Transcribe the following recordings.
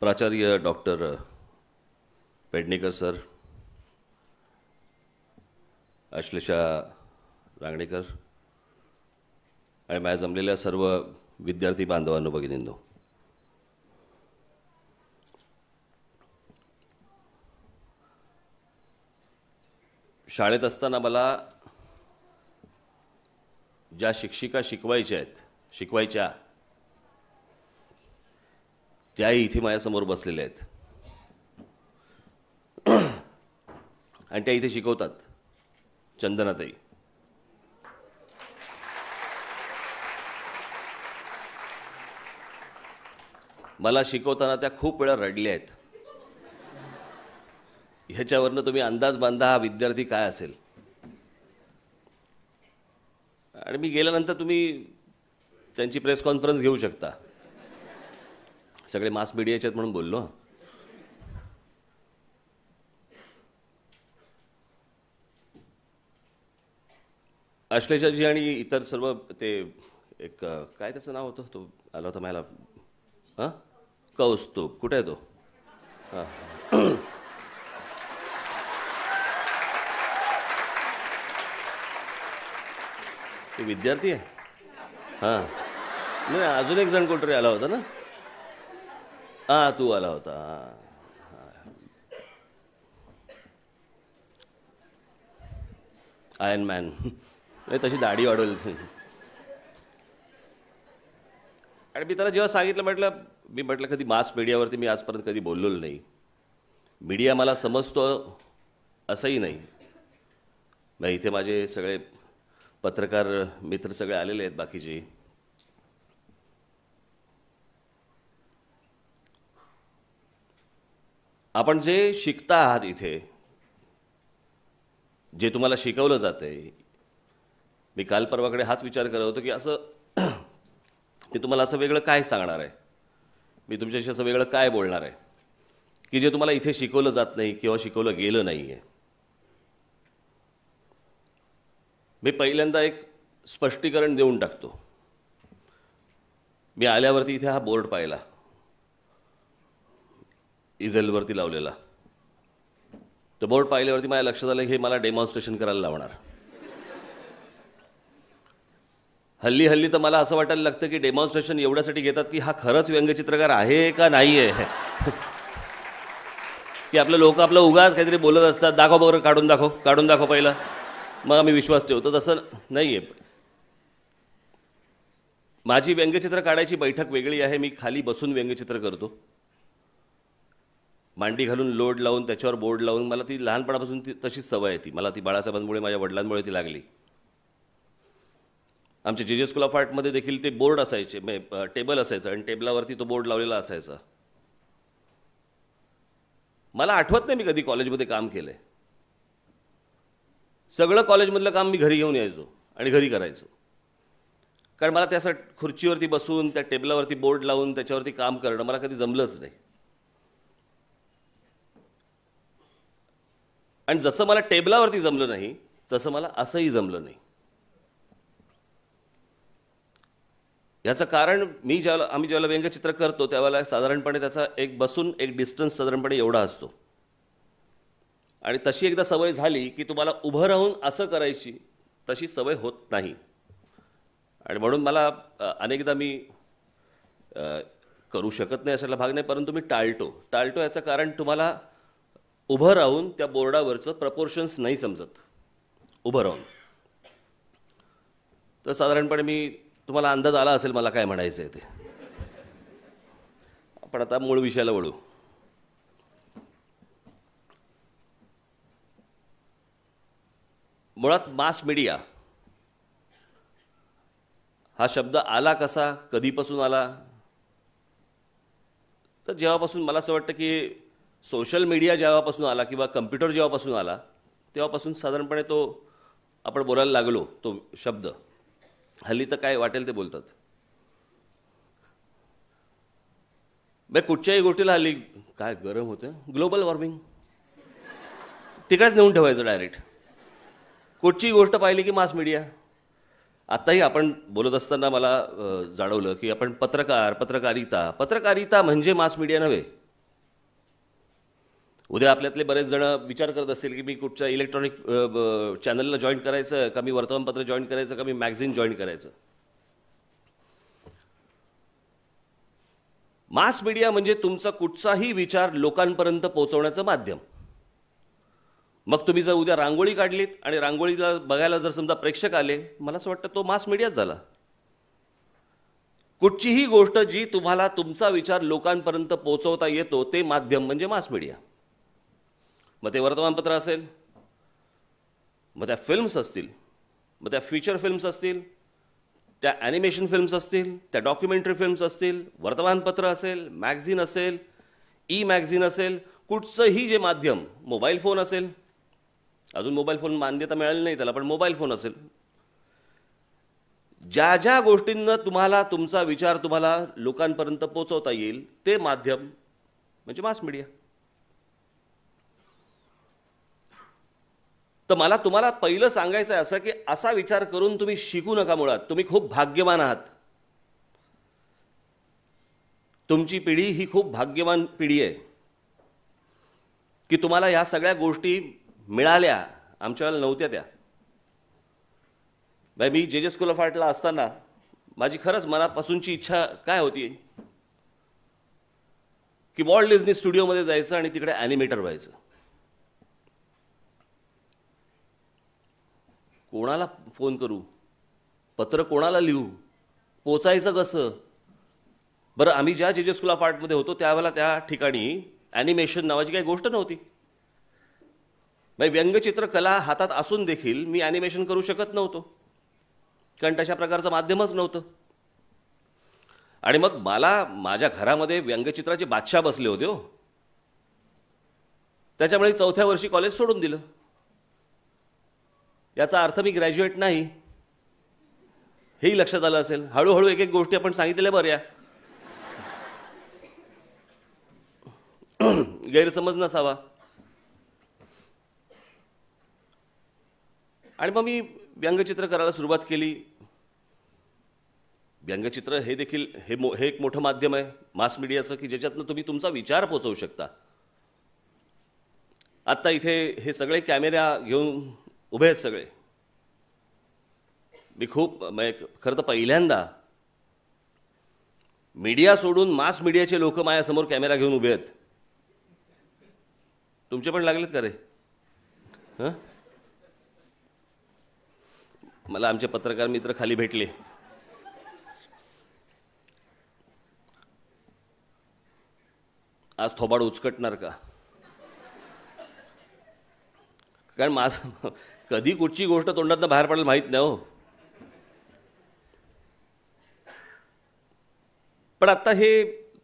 प्राचार्य doctor Pednekar sir, Ashlesha Rangnekar आणि माझ्या जमलेल्या सर्व विद्यार्थी बांधवांनो, भगिनींनो, शाळेत असताना मला ज्या शिक्षिका शिकवायच्या त्याही इथे माझ्यासमोर बसलेल्या आहेत आणि त्या इथे शिकवतात. चंदनाताई, मला शिकवताना त्या खूप वेळा रडल्या आहेत. ह्याच्यावरनं तुम्ही अंदाज बांधा हा विद्यार्थी काय असेल. आणि मी गेल्यानंतर तुम्ही त्यांची प्रेस कॉन्फरन्स घेऊ शकता. सगळे मास मीडियाचे आहेत म्हणून बोललो. अश्लेषाजी आणि इतर सर्व ते एक काय त्याचं नाव होतं, तो आला होता मला, हां, कौस्तुभ. कुठे आहे तो? हां, ते विद्यार्थी आहे. हां, नाही, अजून एक जण कोणतरी आला होता ना. हां, तू आला होता. Iron man. तशी दाढी वाढवली. आणि मी त्याला जेव्हा सांगितलं, म्हटलं कधी मास मीडियावरती मी आजपर्यंत कधी बोललेलो नाही. मीडिया मला समजतो असंही नाही. मग इथे माझे सगळे पत्रकार मित्र सगळे आलेले आहेत बाकीचे. आपण जे शिकता आहात इथे, जे तुम्हाला शिकवलं जातंय, मी काल परवाकडे हाच विचार करत होतो की असं मी तुम्हाला असं वेगळं काय सांगणार आहे, मी तुमच्याशी असं वेगळं काय बोलणार आहे की जे तुम्हाला इथे शिकवलं जात नाही किंवा शिकवलं गेलं नाही आहे. मी पहिल्यांदा एक स्पष्टीकरण देऊन टाकतो. मी आल्यावरती इथे हा बोर्ड पाहिला, इझेलवरती लावलेला. तो बोर्ड पाहिल्यावरती माझ्या लक्षात आलं हे मला डेमॉन्स्ट्रेशन करायला लावणार. हल्ली तर मला असं वाटायला लागतं की डेमॉन्स्ट्रेशन एवढ्यासाठी घेतात की हा खरंच व्यंगचित्रकार आहे का नाही आहे. की आपलं लोक आपलं उगाच काहीतरी बोलत असतात, दाखव बरोबर, काढून दाखव पहिलं, मग आम्ही विश्वास ठेवतो. तसं नाही आहे. माझी व्यंगचित्र काढायची बैठक वेगळी आहे. मी खाली बसून व्यंगचित्र करतो, मांडी घालून लोड लावून त्याच्यावर बोर्ड लावून. मला ती लहानपणापासून तशीच सवय आहे. मला ती बाळासाहेबांमुळे, माझ्या वडिलांमुळे ती लागली. आमच्या जे स्कूल ऑफ आर्टमध्ये देखील ते बोर्ड असायचे, टेबल असायचं आणि टेबलावरती तो बोर्ड लावलेला असायचा. मला आठवत नाही मी कधी कॉलेजमध्ये काम केलं आहे. सगळं कॉलेजमधलं काम मी घरी घेऊन यायचो आणि घरी करायचो. कारण मला त्या खुर्चीवरती बसून त्या टेबलावरती बोर्ड लावून त्याच्यावरती काम करणं मला कधी जमलंच नाही. आणि जसं मला टेबलावरती जमलं नाही तसं मला असंही जमलं नाही. याचं कारण आम्ही ज्यावेळेला व्यंगचित्र करतो त्यावेळेला साधारणपणे त्याचा एक बसून एक डिस्टन्स साधारणपणे एवढा असतो. आणि तशी एकदा सवय झाली की तुम्हाला उभं राहून असं करायची तशी सवय होत नाही. आणि म्हणून मला अनेकदा मी करू शकत नाही अशाला भाग नाही, परंतु मी टाळतो. याचं कारण तुम्हाला उभं राहून त्या बोर्डावरचं प्रपोर्शन्स नाही समजत उभं राहून. तर साधारणपणे तुम्हाला अंदाज आला असेल मला काय म्हणायचं आहे ते. आपण आता मूळ विषयाला वळू. मुळात मास मीडिया हा शब्द आला कसा, कधीपासून आला, तर जेव्हापासून मला असं वाटतं की सोशल मीडिया जेव्हापासून आला किंवा कम्प्युटर जेव्हापासून आला तेव्हापासून साधारणपणे तो आपण बोलायला लागलो तो शब्द. हल्ली तर काय वाटेल ते बोलतात. कुठच्याही गोष्टीला हल्ली काय गरम होतं, ग्लोबल वॉर्मिंग, तिकडेच नेऊन ठेवायचं डायरेक्ट. कुठची गोष्ट पाहिली की मास मीडिया. आत्ताही आपण बोलत असताना मला जाणवलं की आपण पत्रकारिता म्हणजे मास मीडिया नव्हे. उद्या आपल्यातले बरेच जण विचार करत असतील की मी कुठच्या इलेक्ट्रॉनिक चॅनलला जॉईन करायचं का, मी वर्तमानपत्र जॉईन करायचं का, मी मॅगझिन जॉईन करायचं. मास मीडिया म्हणजे तुमचा कुठचाही विचार लोकांपर्यंत पोहोचवण्याचं माध्यम. मग तुम्ही जर उद्या रांगोळी काढलीत आणि रांगोळीला बघायला जर समजा प्रेक्षक आले, मला असं वाटतं तो मास मीडियाच झाला. कुठचीही गोष्ट जी तुम्हाला तुमचा विचार लोकांपर्यंत पोहोचवता येतो ते माध्यम म्हणजे मास मीडिया. मग ते वर्तमानपत्र असेल, मग त्या फिल्म्स असतील, मग त्या फीचर फिल्म्स असतील, त्या ॲनिमेशन फिल्म्स असतील, त्या डॉक्युमेंटरी फिल्म्स असतील, वर्तमानपत्र असेल, मॅगझिन असेल, ई मॅगझिन असेल, कुठचंही जे माध्यम, मोबाईल फोन असेल, अजून मोबाईल फोन मान्यता मिळाली नाही त्याला, पण मोबाईल फोन असेल, ज्या ज्या गोष्टींना तुम्हाला तुमचा विचार तुम्हाला लोकांपर्यंत पोहोचवता येईल ते माध्यम म्हणजे मास मीडिया. तर मला तुम्हाला पहिलं सांगायचं आहे असं की असा विचार करून तुम्ही शिकू नका. मुळात तुम्ही खूप भाग्यवान आहात. तुमची पिढी ही खूप भाग्यवान पिढी आहे की तुम्हाला ह्या सगळ्या गोष्टी मिळाल्या, आमच्या वेळेला नव्हत्या त्या. मी जे स्कूल ऑफ आर्टला असताना माझी खरंच मनापासूनची इच्छा काय होती की वॉल्ट डिझनी स्टुडिओमध्ये जायचं आणि तिकडे ॲनिमेटर व्हायचं. कोणाला फोन करू, पत्र कोणाला लिहू, पोचायचं कसं? बरं, आम्ही ज्या जे स्कूल ऑफ आर्टमध्ये होतो त्यावेळेला त्या ठिकाणी ॲनिमेशन नावाची काही गोष्ट नव्हती. व्यंगचित्रकला हातात असून देखील मी ॲनिमेशन करू शकत नव्हतो, कारण तशा प्रकारचं माध्यमच नव्हतं. आणि मग मला माझ्या घरामध्ये व्यंगचित्राचे बादशाह बसले होते हो. त्याच्यामुळे 4थ्या वर्षी कॉलेज सोडून दिलं. याचा अर्थ मी ग्रॅज्युएट नाही हेही लक्षात आलं असेल. हळूहळू एक एक गोष्टी आपण सांगितलेल्या बऱ्या, गैरसमज नसावा. आणि मग मी व्यंगचित्र करायला सुरुवात केली. व्यंगचित्र हे देखील हे एक मोठं माध्यम आहे मास मीडियाचं की ज्याच्यातनं तुम्ही तुमचा विचार पोचवू शकता. आत्ता इथे हे सगळे कॅमेरा घेऊन उभे आहेत सगळे. मी खूप खरं तर पहिल्यांदा मीडिया सोडून मास मीडियाचे लोक माझ्यासमोर कॅमेरा घेऊन उभे आहेत. तुमचे पण लागलेत का रे? हां, मला आमचे पत्रकार मित्र खाली भेटले. आज थोबाड उचकटणार का? कारण माझं कधी कुठची गोष्ट तोंडातनं बाहेर पडेल माहीत नाही हो. पण आत्ता हे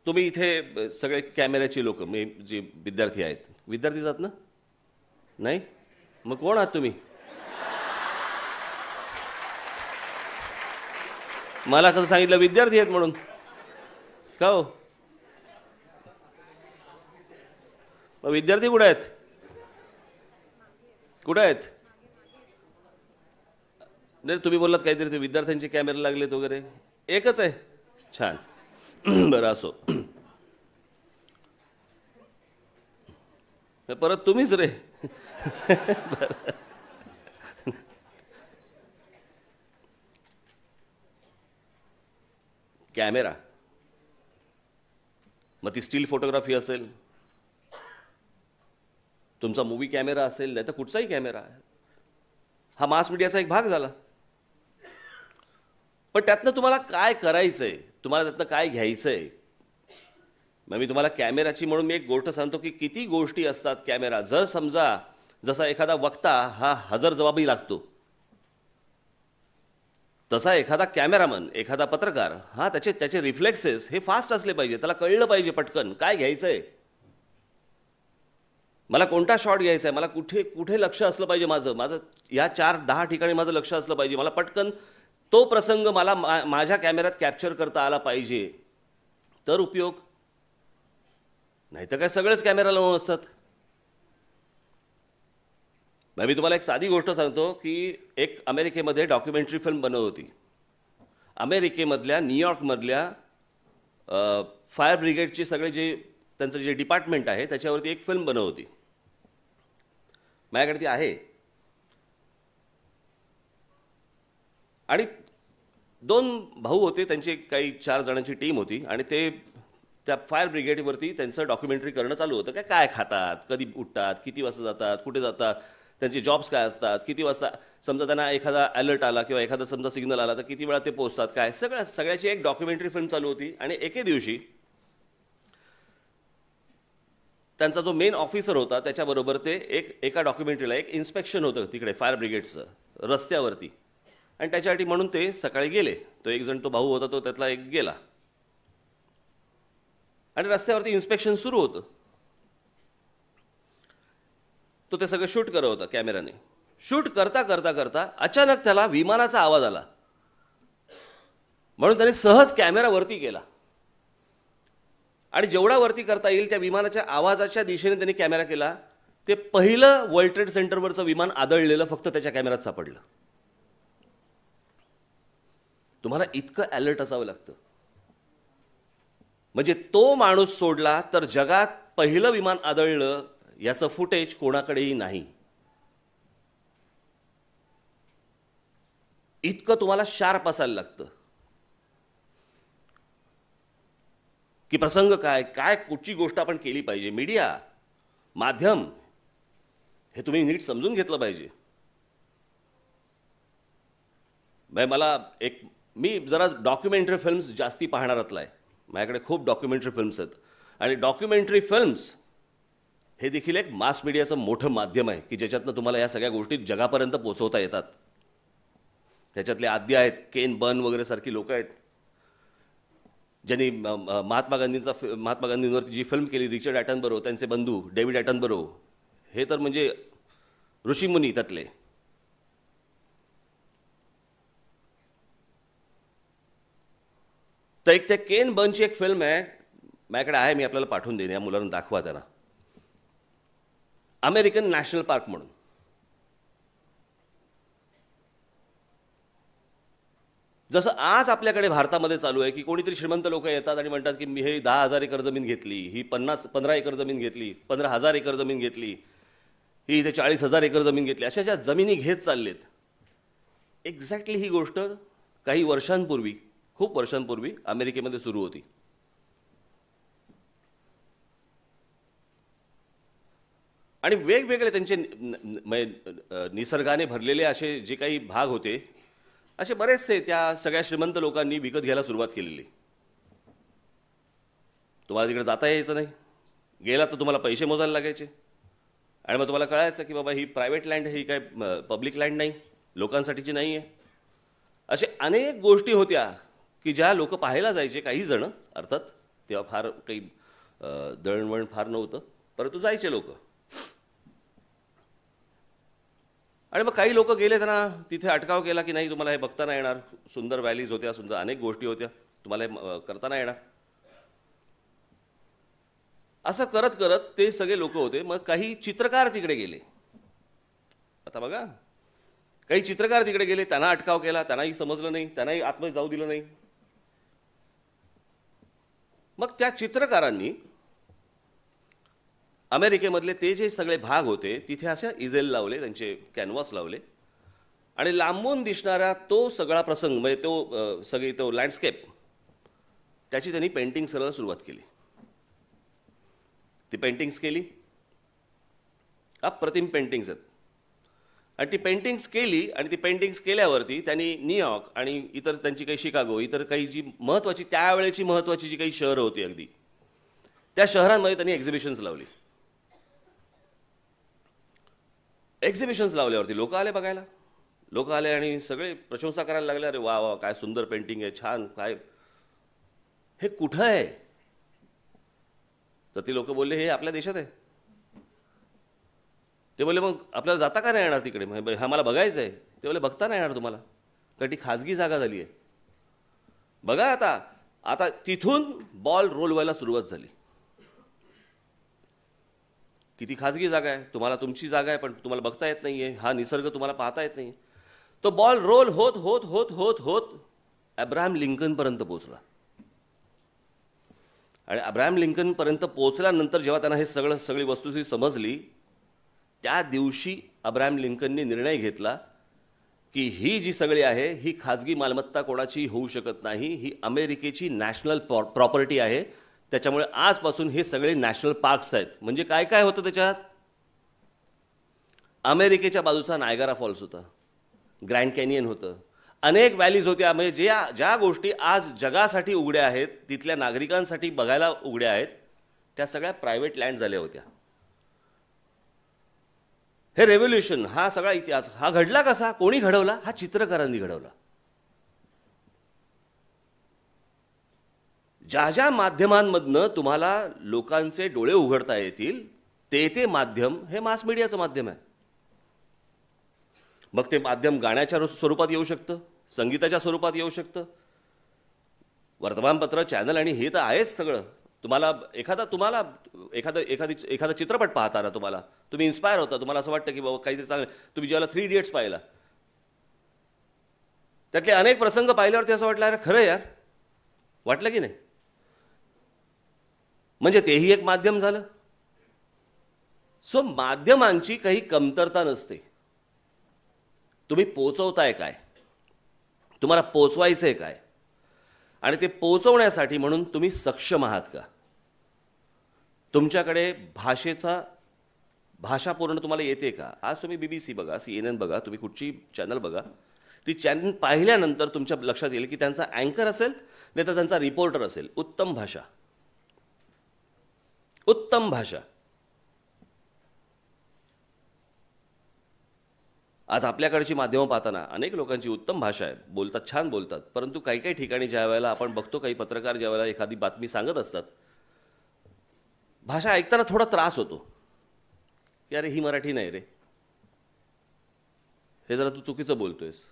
तुम्ही इथे सगळे कॅमेऱ्याची लोक, मी जे विद्यार्थी आहेत, विद्यार्थीच आहात ना? नाही, मग कोण आहात तुम्ही? मला कसं सांगितलं विद्यार्थी आहेत म्हणून? का हो? मग विद्यार्थी कुठे आहेत? कुठे आहेत? नाही, तुम्ही बोललात काहीतरी ते विद्यार्थ्यांचे कॅमेरे लागलेत वगैरे. एकच आहे? छान. बरं, असो. परत तुम्हीच रे. कॅमेरा, मग ती स्टील फोटोग्राफी असेल, तुमचा मूवी कॅमेरा असेल, नाही तर कुठचाही कॅमेरा आहे, हा मास मीडियाचा एक भाग झाला. पण त्यातनं तुम्हाला काय करायचंय, तुम्हाला त्यातनं काय घ्यायचंय? मग मी तुम्हाला कॅमेराची म्हणून मी एक गोष्ट सांगतो की किती गोष्टी असतात कॅमेरा. जर समजा जसा एखादा वक्ता हा हजरजबाबी लागतो, तसा एखादा कॅमेरामन, एखादा पत्रकार हा त्याचे रिफ्लेक्सेस हे फास्ट असले पाहिजे. त्याला कळलं पाहिजे पटकन काय घ्यायचंय, मला कोणता शॉट घ्यायचा आहे, मला कुठे कुठे लक्ष असलं पाहिजे, माझं या 4-10 ठिकाणी माझं लक्ष असलं पाहिजे, मला पटकन तो प्रसंग मला माझ्या कॅमेऱ्यात कॅप्चर करता आला पाहिजे, तर उपयोग. नाही तर काय सगळेच कॅमेरा लावून असतात. मी तुम्हाला एक साधी गोष्ट सांगतो की एक अमेरिकेमध्ये डॉक्युमेंटरी फिल्म बनवत होती. अमेरिकेमधल्या न्यूयॉर्कमधल्या फायर ब्रिगेडचे सगळे जे त्यांचं जे डिपार्टमेंट आहे त्याच्यावरती एक फिल्म बनव होती. माझ्याकडे ती आहे. आणि 2 भाऊ होते, त्यांची काही 4 जणांची टीम होती आणि ते त्या फायर ब्रिगेडवरती त्यांचं डॉक्युमेंटरी करणं चालू होतं. काय काय खातात, कधी उठतात, किती वाजता जातात, कुठे जातात, त्यांचे जॉब्स काय असतात, किती वाजता समजा त्यांना एखादा अलर्ट आला किंवा एखादा समजा सिग्नल आला तर किती वेळा ते पोहोचतात, काय सगळ्याची एक डॉक्युमेंटरी फिल्म चालू होती. आणि एके दिवशी त्यांचा जो मेन ऑफिसर होता त्याच्याबरोबर ते एका डॉक्युमेंटरीला एक इन्स्पेक्शन होतं तिकडे फायर ब्रिगेडचं रस्त्यावरती. आणि त्याच्यासाठी म्हणून ते सकाळी गेले. तो एक जण, तो भाऊ होता, तो त्यातला एक गेला आणि रस्त्यावरती इन्स्पेक्शन सुरू होतं. तो ते सगळं शूट करत होता कॅमेराने. शूट करता करता करता अचानक त्याला विमानाचा आवाज आला, म्हणून त्याने सहज कॅमेरा वरती केला आणि जेवढा वरती करता येईल त्या विमानाच्या आवाजाच्या दिशेने त्यांनी कॅमेरा केला. ते पहिलं वर्ल्ड ट्रेड सेंटरवरचं विमान आदळलेलं फक्त त्याच्या कॅमेऱ्यात सापडलं. तुम्हाला इतकं अलर्ट असावं लागतं. म्हणजे तो माणूस सोडला तर जगात पहिलं विमान आदळलं याचं फुटेज कोणाकडेही नाही. इतकं तुम्हाला शार्प असायला लागतं की प्रसंग काय काय कुठची गोष्ट आपण केली पाहिजे. मीडिया माध्यम हे तुम्ही नीट समजून घेतलं पाहिजे. मला मी जरा डॉक्युमेंटरी फिल्म्स जास्ती पाहणारातला आहे. माझ्याकडे खूप डॉक्युमेंटरी फिल्म्स आहेत आणि डॉक्युमेंटरी फिल्म्स हे देखील एक मास मीडियाचं मोठं माध्यम आहे की ज्याच्यातनं तुम्हाला या सगळ्या गोष्टी जगापर्यंत पोहोचवता येतात. त्याच्यातले आद्य आहेत केन बर्न वगैरे सारखी लोक आहेत ज्यांनी महात्मा गांधींवरती जी फिल्म केली. रिचर्ड ॲटनबरो, त्यांचे बंधू डेव्हिड ॲटनबरो, हे तर म्हणजे ऋषीमुनी त्यातले. तर त्या केन बर्नची एक फिल्म आहे, माझ्याकडे आहे, मी आपल्याला पाठवून देईन, या मुलांना दाखवा त्यांना. अमेरिकन नॅशनल पार्क म्हणून. जसं आज आपल्याकडे भारतामध्ये चालू आहे की कोणीतरी श्रीमंत लोक येतात आणि म्हणतात की मी हे 10,000 एकर जमीन घेतली, ही 15 एकर जमीन घेतली, 15,000 एकर जमीन घेतली, ही इथे 40,000 एकर जमीन घेतली, अशा ज्या जमिनी घेत चाललेत. एक्झॅक्टली ही गोष्ट काही वर्षांपूर्वी, खूप वर्षांपूर्वी अमेरिकेमध्ये सुरू होती. आणि वेगवेगळे त्यांचे निसर्गाने भरलेले असे जे काही भाग होते, असे बरेचसे त्या सगळ्या श्रीमंत लोकांनी विकत घ्यायला सुरुवात केलेली. तुम्हाला तिकडे जाता यायचं नाही, गेला तर तुम्हाला पैसे मोजायला लागायचे आणि मग तुम्हाला कळायचं की बाबा ही प्रायव्हेट लँड, ही काय पब्लिक लँड नाही, लोकांसाठीची नाही आहे. असे अनेक गोष्टी होत्या की ज्या लोक पाहायला जायचे. काही जण, अर्थात तेव्हा फार काही दळणवळण फार नव्हतं, परंतु जायचे लोक. आणि मग काही लोक गेले, त्यांना तिथे अटकाव केला की नाही तुम्हाला हे बघता नाही येणार. सुंदर व्हॅलीज होत्या, सुंदर अनेक गोष्टी होत्या, तुम्हाला हे करता नाही येणार. असं करत करत ते सगळे लोक होते. मग काही चित्रकार तिकडे गेले. आता बघा, काही चित्रकार तिकडे गेले, त्यांना अटकाव केला, त्यांनाही समजलं नाही, त्यांनाही आतमध्ये जाऊ दिलं नाही. मग त्या चित्रकारांनी अमेरिकेमधले ते जे सगळे भाग होते तिथे असे इजेल लावले, त्यांचे कॅनव्हास लावले आणि लांबून दिसणारा तो सगळा प्रसंग, म्हणजे तो सगळी तो लँडस्केप, त्याची त्यांनी पेंटिंग्स करायला सुरुवात केली. ती पेंटिंग्स केली, अप्रतिम पेंटिंग्स आहेत. आणि ती पेंटिंग्स केली आणि ती पेंटिंग्स केल्यावरती त्यांनी न्यूयॉर्क आणि इतर त्यांची काही शिकागो, इतर काही जी महत्त्वाची त्यावेळेची महत्त्वाची जी काही शहरं होती अगदी, त्या शहरांमध्ये त्यांनी एक्झिबिशन्स लावली. एक्झिबिशन्स लावल्यावरती लोक आले बघायला. लोक आले आणि सगळे प्रशंसा करायला लागले, अरे वा वा काय सुंदर पेंटिंग आहे, छान, काय हे कुठं आहे. तर ती लोक बोलले हे आपल्या देशात आहे. ते बोलले मग आपल्याला जाता का नाही येणार तिकडे, हा मला बघायचं आहे. ते बोलले बघता नाही येणार तुम्हाला, कारण ती खाजगी जागा झाली आहे. बघा आता आता तिथून बॉल रोल व्हायला सुरुवात झाली. किती खाजगी जागा आहे, तुम्हाला तुमची जागा आहे पण तुम्हाला बघता येत नाहीये, हा निसर्ग तुम्हाला पाहता येत नाही. तो बॉल रोल होत होत होत होत होत अब्राहम लिंकन पर्यंत पोहोचला. आणि अब्राहम लिंकनपर्यंत पोहोचल्यानंतर जेव्हा त्यांना हे सगळी वस्तुस्थिती समजली, त्या दिवशी अब्राहम लिंकननी निर्णय घेतला की ही जी सगळी आहे ही खाजगी मालमत्ता कोणाची होऊ शकत नाही, ही अमेरिकेची नॅशनल प्रॉपर्टी आहे. त्याच्यामुळे आजपासून हे सगळे नॅशनल पार्क्स आहेत. म्हणजे काय काय होतं त्याच्यात? अमेरिकेच्या बाजूचा नायगारा फॉल्स होता, ग्रँड कॅनियन होतं, अनेक व्हॅलीज होत्या. म्हणजे ज्या गोष्टी आज जगासाठी उघड्या आहेत, तिथल्या नागरिकांसाठी बघायला उघड्या आहेत, त्या सगळ्या प्रायव्हेट लँड झाल्या होत्या. हे रेव्होल्युशन, हा सगळा इतिहास हा घडला कसा? कोणी घडवला? हा चित्रकारांनी घडवला. ज्या ज्या माध्यमांमधनं तुम्हाला लोकांचे डोळे उघडता येतील ते माध्यम हे मास मीडियाचं माध्यम आहे. मग ते माध्यम गाण्याच्या स्वरूपात येऊ शकतं, संगीताच्या स्वरूपात येऊ शकतं, वर्तमानपत्र, चॅनल आणि हे तर आहेच सगळं. एखादा चित्रपट पाहताना तुम्ही इन्स्पायर होता, तुम्हाला असं वाटतं की बाबा काहीतरी चांगलं. तुम्ही जेव्हा 3 इडियट्स पाहिला, त्यातले अनेक प्रसंग पाहिल्यावरती असं वाटलं, अरे खरं यार, वाटलं की नाही? म्हणजे तेही एक माध्यम झालं. सो माध्यमांची काही कमतरता नसते. तुम्ही पोचवताय काय, तुम्हाला पोचवायचंय काय, आणि ते पोचवण्यासाठी म्हणून तुम्ही सक्षम आहात का? तुमच्याकडे भाषा पूर्ण तुम्हाला येते का? आज तुम्ही BBC बघा, CNN बघा, तुम्ही कुठची चॅनल बघा, ती चॅनल पाहिल्यानंतर तुमच्या लक्षात येईल की त्यांचा अँकर असेल नाही तर त्यांचा रिपोर्टर असेल, उत्तम भाषा, उत्तम भाषा. आज आपल्याकडची माध्यमं पाहताना अनेक लोकांची उत्तम भाषा आहे, बोलतात, छान बोलतात. परंतु काही काही ठिकाणी ज्या वेळेला आपण बघतो, काही पत्रकार ज्या वेळेला एखादी बातमी सांगत असतात, भाषा ऐकताना थोडा त्रास होतो की अरे ही मराठी नाही रे, हे जरा तू चुकीचं बोलतोयस.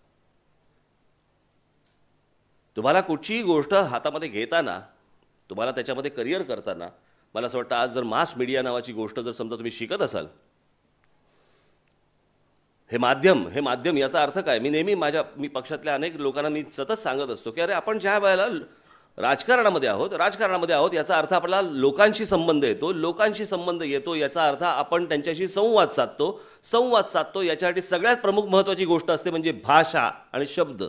तुम्हाला कुठचीही गोष्ट हातामध्ये घेताना, तुम्हाला त्याच्यामध्ये करिअर करताना, मला असं वाटतं आज जर मास मीडिया नावाची गोष्ट जर समजा तुम्ही शिकत असाल, हे माध्यम याचा अर्थ काय? मी पक्षातल्या अनेक लोकांना मी सतत सांगत असतो की अरे आपण ज्या वेळेला राजकारणामध्ये आहोत याचा अर्थ आपल्याला लोकांशी संबंध येतो, याचा अर्थ आपण त्यांच्याशी संवाद साधतो. याच्यासाठी सगळ्यात प्रमुख महत्त्वाची गोष्ट असते म्हणजे भाषा आणि शब्द.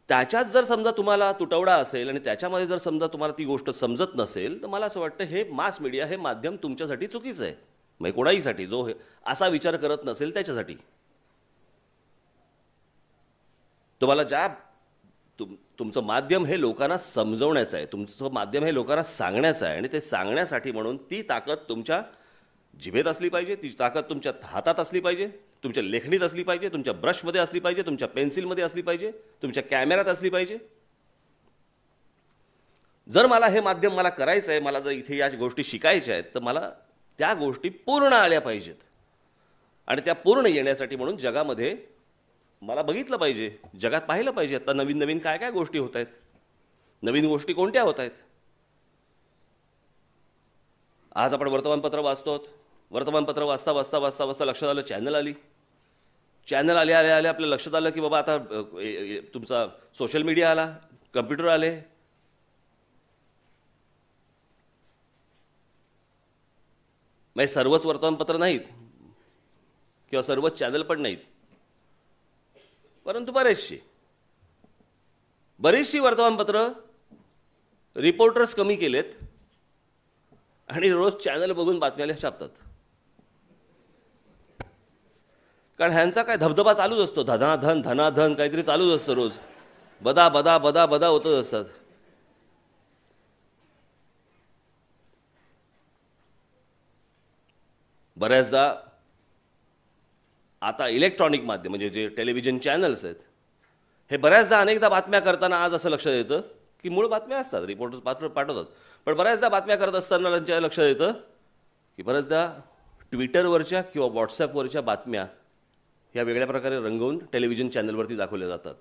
त्याच्यात जर समजा तुम्हाला तुटवडा असेल आणि त्याच्यामध्ये जर समजा तुम्हाला ती गोष्ट समजत नसेल, तर मला असं वाटतं हे मास मीडिया हे माध्यम तुमच्यासाठी चुकीचं आहे. म्हणजे कोणाहीसाठी जो असा विचार करत नसेल त्याच्यासाठी. तुम्हाला तुमचं माध्यम हे लोकांना समजवण्याचं आहे, तुमचं माध्यम हे लोकांना सांगण्याचं आहे, आणि ते सांगण्यासाठी म्हणून ती ताकद तुमच्या जिभेत असली पाहिजे, ती ताकद तुमच्या हातात असली पाहिजे, तुमच्या लेखणीत असली पाहिजे, तुमच्या ब्रशमध्ये असली पाहिजे, तुमच्या पेन्सिलमध्ये असली पाहिजे, तुमच्या कॅमेऱ्यात असली पाहिजे. जर मला हे माध्यम मला करायचं आहे, मला जर इथे या गोष्टी शिकायच्या आहेत, तर मला त्या गोष्टी पूर्ण आल्या पाहिजेत. आणि त्या पूर्ण येण्यासाठी म्हणून जगामध्ये मला बघितलं पाहिजे, जगात पाहिलं पाहिजे आता नवीन नवीन काय काय गोष्टी होत आहेत, नवीन गोष्टी कोणत्या होत आहेत. आज आपण वर्तमानपत्र वाचतो, वर्तमानपत्र वाचता वाचता वाचता वाचता लक्षात आलं चॅनल आल्या आपल्या लक्षात आलं की बाबा आता तुमचा सोशल मीडिया आला, कम्प्युटर आले. म्हणजे सर्वच वर्तमानपत्र नाहीत किंवा सर्वच चॅनल पण नाहीत, परंतु बरीचशी वर्तमानपत्र रिपोर्टर्स कमी केलेत आणि रोज चॅनल बघून बातम्या छापतात. कारण ह्यांचा काय धबधबा चालूच असतो, धनाधन काहीतरी चालूच असतं, रोज बदा बदा बदा बदा होतच असतात. बऱ्याचदा आता इलेक्ट्रॉनिक माध्यम म्हणजे जे टेलिव्हिजन चॅनल्स आहेत, हे बऱ्याचदा अनेकदा बातम्या करताना आज असं लक्षात येतं की मूळ बातम्या असतात, रिपोर्टर्स पाठवतात, पण बऱ्याचदा बातम्या करत असताना त्यांच्या लक्षात येतं की बऱ्याचदा ट्विटरवरच्या किंवा व्हॉट्सॲपवरच्या बातम्या ह्या वेगळ्या प्रकारे रंगवून टेलिव्हिजन चॅनलवरती दाखवल्या जातात.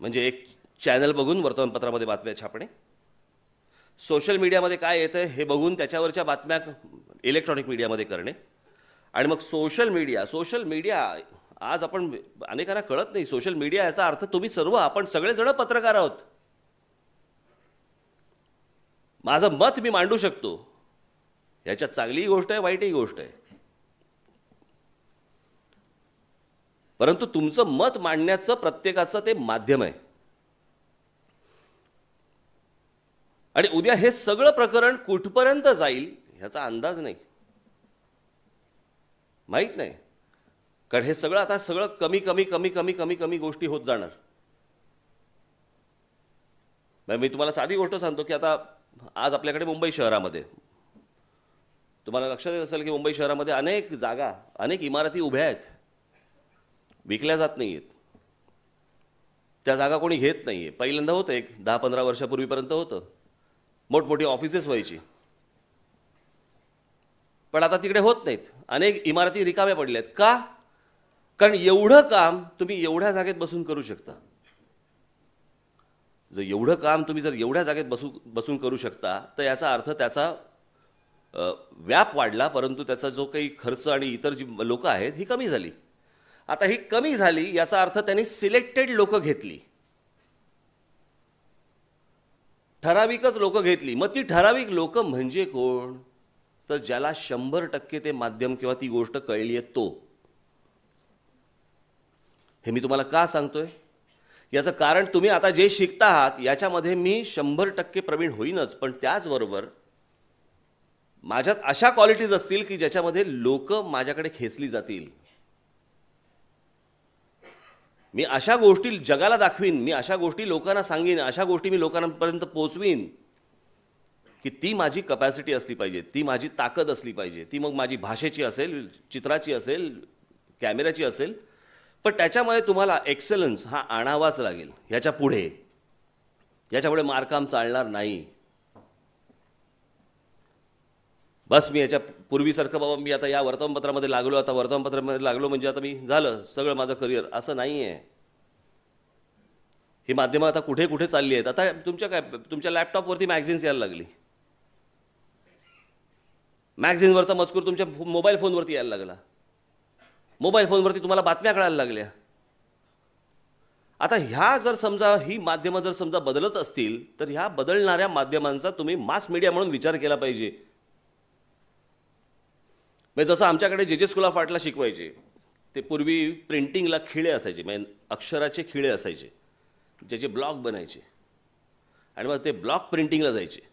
म्हणजे एक चॅनल बघून वर्तमानपत्रामध्ये बातम्या छापणे, सोशल मीडियामध्ये काय येतं हे बघून त्याच्यावरच्या बातम्या इलेक्ट्रॉनिक मीडियामध्ये करणे, आणि मग सोशल मीडिया आज आपण अनेकांना कळत नाही सोशल मीडिया याचा अर्थ तुम्ही सर्व आपण सगळेजण पत्रकार आहोत. माझं मत मी मांडू शकतो, याच्यात चांगलीही गोष्ट आहे वाईटही गोष्ट आहे. परंतु तुमचं मत मांडण्याचं प्रत्येकाचं ते माध्यम आहे. आणि उद्या हे सगळं प्रकरण कुठपर्यंत जाईल ह्याचा अंदाज नाही, माहीत नाही. कारण हे सगळं आता सगळं कमी कमी कमी कमी कमी कमी गोष्टी होत जाणार. मी तुम्हाला साधी गोष्ट सांगतो की आता आज आपल्याकडे मुंबई शहरामध्ये तुम्हाला लक्षात येत असेल की मुंबई शहरामध्ये अनेक जागा अनेक इमारती उभ्या आहेत, विकल्या जात नाही आहेत. त्या जागा कोणी घेत नाही आहे. पहिल्यांदा होतं एक 10-15 वर्षापूर्वीपर्यंत होतं, मोठमोठी ऑफिसेस व्हायची. पण आता तिकडे होत नाहीत. अनेक इमारती रिकाम्या पडल्या आहेत. का? कारण एवढं काम तुम्ही एवढ्या जागेत बसून करू शकता. जर एवढं काम तुम्ही जर एवढ्या जागेत बसून करू शकता तर याचा अर्थ त्याचा व्याप वाढला, परंतु त्याचा जो काही खर्च आणि इतर जी लोक आहेत ही कमी झाली. आता ही कमी झाली याचा अर्थ त्यांनी सिलेक्टेड लोक घेतली, ठराविकच लोक घेतली. मग ती ठराविक लोक म्हणजे कोण? तर ज्याला 100% ते माध्यम किंवा ती गोष्ट कळली आहे तो. हे मी तुम्हाला का सांगतोय? याचं कारण तुम्ही आता जे शिकता आहात याच्यामध्ये मी 100% प्रवीण होईनच, पण त्याचबरोबर माझ्यात अशा क्वालिटीज असतील की ज्याच्यामध्ये लोक माझ्याकडे खेचली जातील. मी अशा गोष्टी जगाला दाखवीन, मी अशा गोष्टी लोकांना सांगीन, अशा गोष्टी मी लोकांपर्यंत पोहोचवीन की ती माझी कपॅसिटी असली पाहिजे, ती माझी ताकद असली पाहिजे. ती मग माझी भाषेची असेल, चित्राची असेल, कॅमेऱ्याची असेल. पण त्याच्यामध्ये तुम्हाला एक्सेलन्स हा आणावाच लागेल. याच्यापुढे मारकाम चालणार नाही. बस मी याच्या पूर्वीसारखं बाबा मी आता या वर्तमानपत्रामध्ये लागलो, आता वर्तमानपत्रामध्ये लागलो म्हणजे आता मी झालं सगळं माझं करिअर, असं नाही आहे. ही माध्यमं आता कुठे कुठे चालली आहेत. आता तुमच्या लॅपटॉपवरती मॅगझिन्स यायला लागली. मॅगझिनवरचा मजकूर तुमच्या मोबाईल फोनवरती यायला लागला. मोबाईल फोनवरती तुम्हाला बातम्या कळायला लागल्या. आता ह्या जर समजा ही माध्यमं जर समजा बदलत असतील तर ह्या बदलणाऱ्या माध्यमांचा तुम्ही मास मीडिया म्हणून विचार केला पाहिजे. म्हणजे जसं आमच्याकडे जे स्कूल ऑफ आर्टला शिकवायचे ते पूर्वी प्रिंटिंगला खिळे असायचे, म्हणजे अक्षराचे खिळे असायचे, ज्याचे ब्लॉक बनायचे आणि मग ते ब्लॉक प्रिंटिंगला जायचे.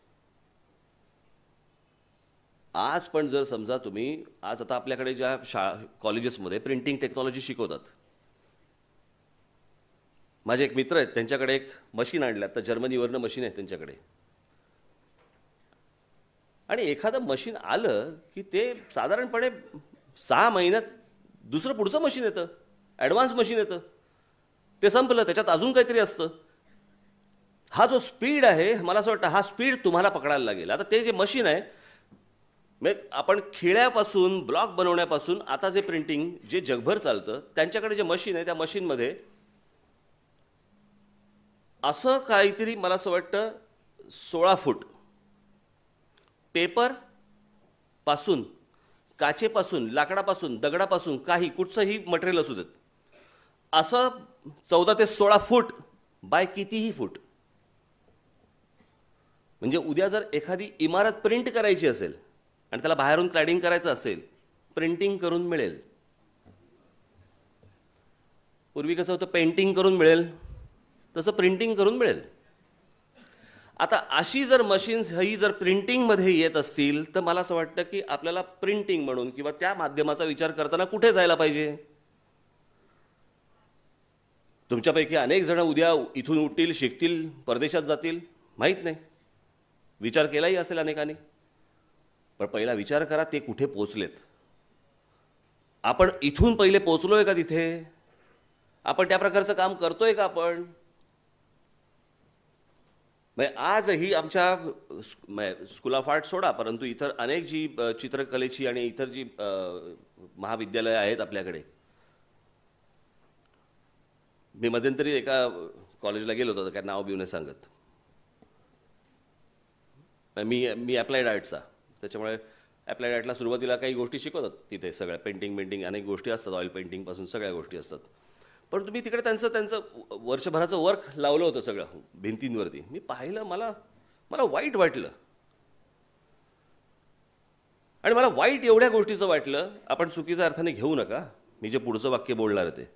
आज पण जर समजा तुम्ही आज आता आपल्याकडे ज्या कॉलेजेसमध्ये प्रिंटिंग टेक्नॉलॉजी शिकवतात, माझे एक मित्र आहेत त्यांच्याकडे एक मशीन आणलं, आता जर्मनीवरनं मशीन आहे त्यांच्याकडे. आणि एखादं मशीन आलं की ते साधारणपणे 6 महिन्यात दुसरं पुढचं मशीन येतं, ॲडव्हान्स मशीन येतं. ते संपलं, त्याच्यात अजून काहीतरी असतं. हा जो स्पीड आहे मला असं वाटतं हा स्पीड तुम्हाला पकडायला लागेल. आता ते जे मशीन आहे म्हणजे आपण खिळ्यापासून ब्लॉक बनवण्यापासून आता जे प्रिंटिंग जे जगभर चालतं त्यांच्याकडे जे मशीन आहे त्या मशीनमध्ये असं काहीतरी मला असं वाटतं 16 फूट पेपर पासून, काचेपासून, लाकडापासून, दगडापासून काही कुठचंही मटेरियल असू देत, असं 14 ते 16 फूट बाय कितीही फूट. म्हणजे उद्या जर एखादी इमारत प्रिंट करायची असेल आणि त्याला बाहेरून क्लॅडिंग करायचं असेल, प्रिंटिंग करून मिळेल. पूर्वी कसं होतं पेंटिंग करून मिळेल, तसं प्रिंटिंग करून मिळेल. आता अशी जर मशीन्स ही जर प्रिंटिंगमध्ये येत असतील तर मला असं वाटतं की आपल्याला प्रिंटिंग म्हणून किंवा त्या माध्यमाचा विचार करताना कुठे जायला पाहिजे? तुमच्यापैकी अनेक जण उद्या इथून उठतील, शिकतील, परदेशात जातील, माहीत नाही. विचार केलाही असेल अनेकांनी. पण पहिला विचार करा ते कुठे पोचलेत. आपण इथून पहिले पोचलोय का तिथे? आपण त्या प्रकारचं काम करतोय का आपण? आजही आमच्या स्कूल ऑफ आर्ट सोडा, परंतु इतर अनेक जी चित्रकलेची आणि इतर जी महाविद्यालय आहेत आपल्याकडे. मी मध्यंतरी एका कॉलेजला गेलो होतो, काय नाव बिव नाही सांगत. मी अप्लाइड आर्टचा, त्याच्यामुळे अप्लाइड आर्टला सुरुवातीला काही गोष्टी शिकवतात तिथे, सगळ्या पेंटिंग अनेक गोष्टी असतात, ऑइल पेंटिंगपासून सगळ्या गोष्टी असतात. पण तुम्ही तिकडे त्यांचं वर्षभराचं वर्क लावलं होतं सगळं भिंतींवरती. मी पाहिलं, मला वाईट वाटलं. आणि मला वाईट एवढ्या गोष्टीचं वाटलं, आपण चुकीच्या अर्थाने घेऊ नका मी जे पुढचं वाक्य बोलणार आहे ते.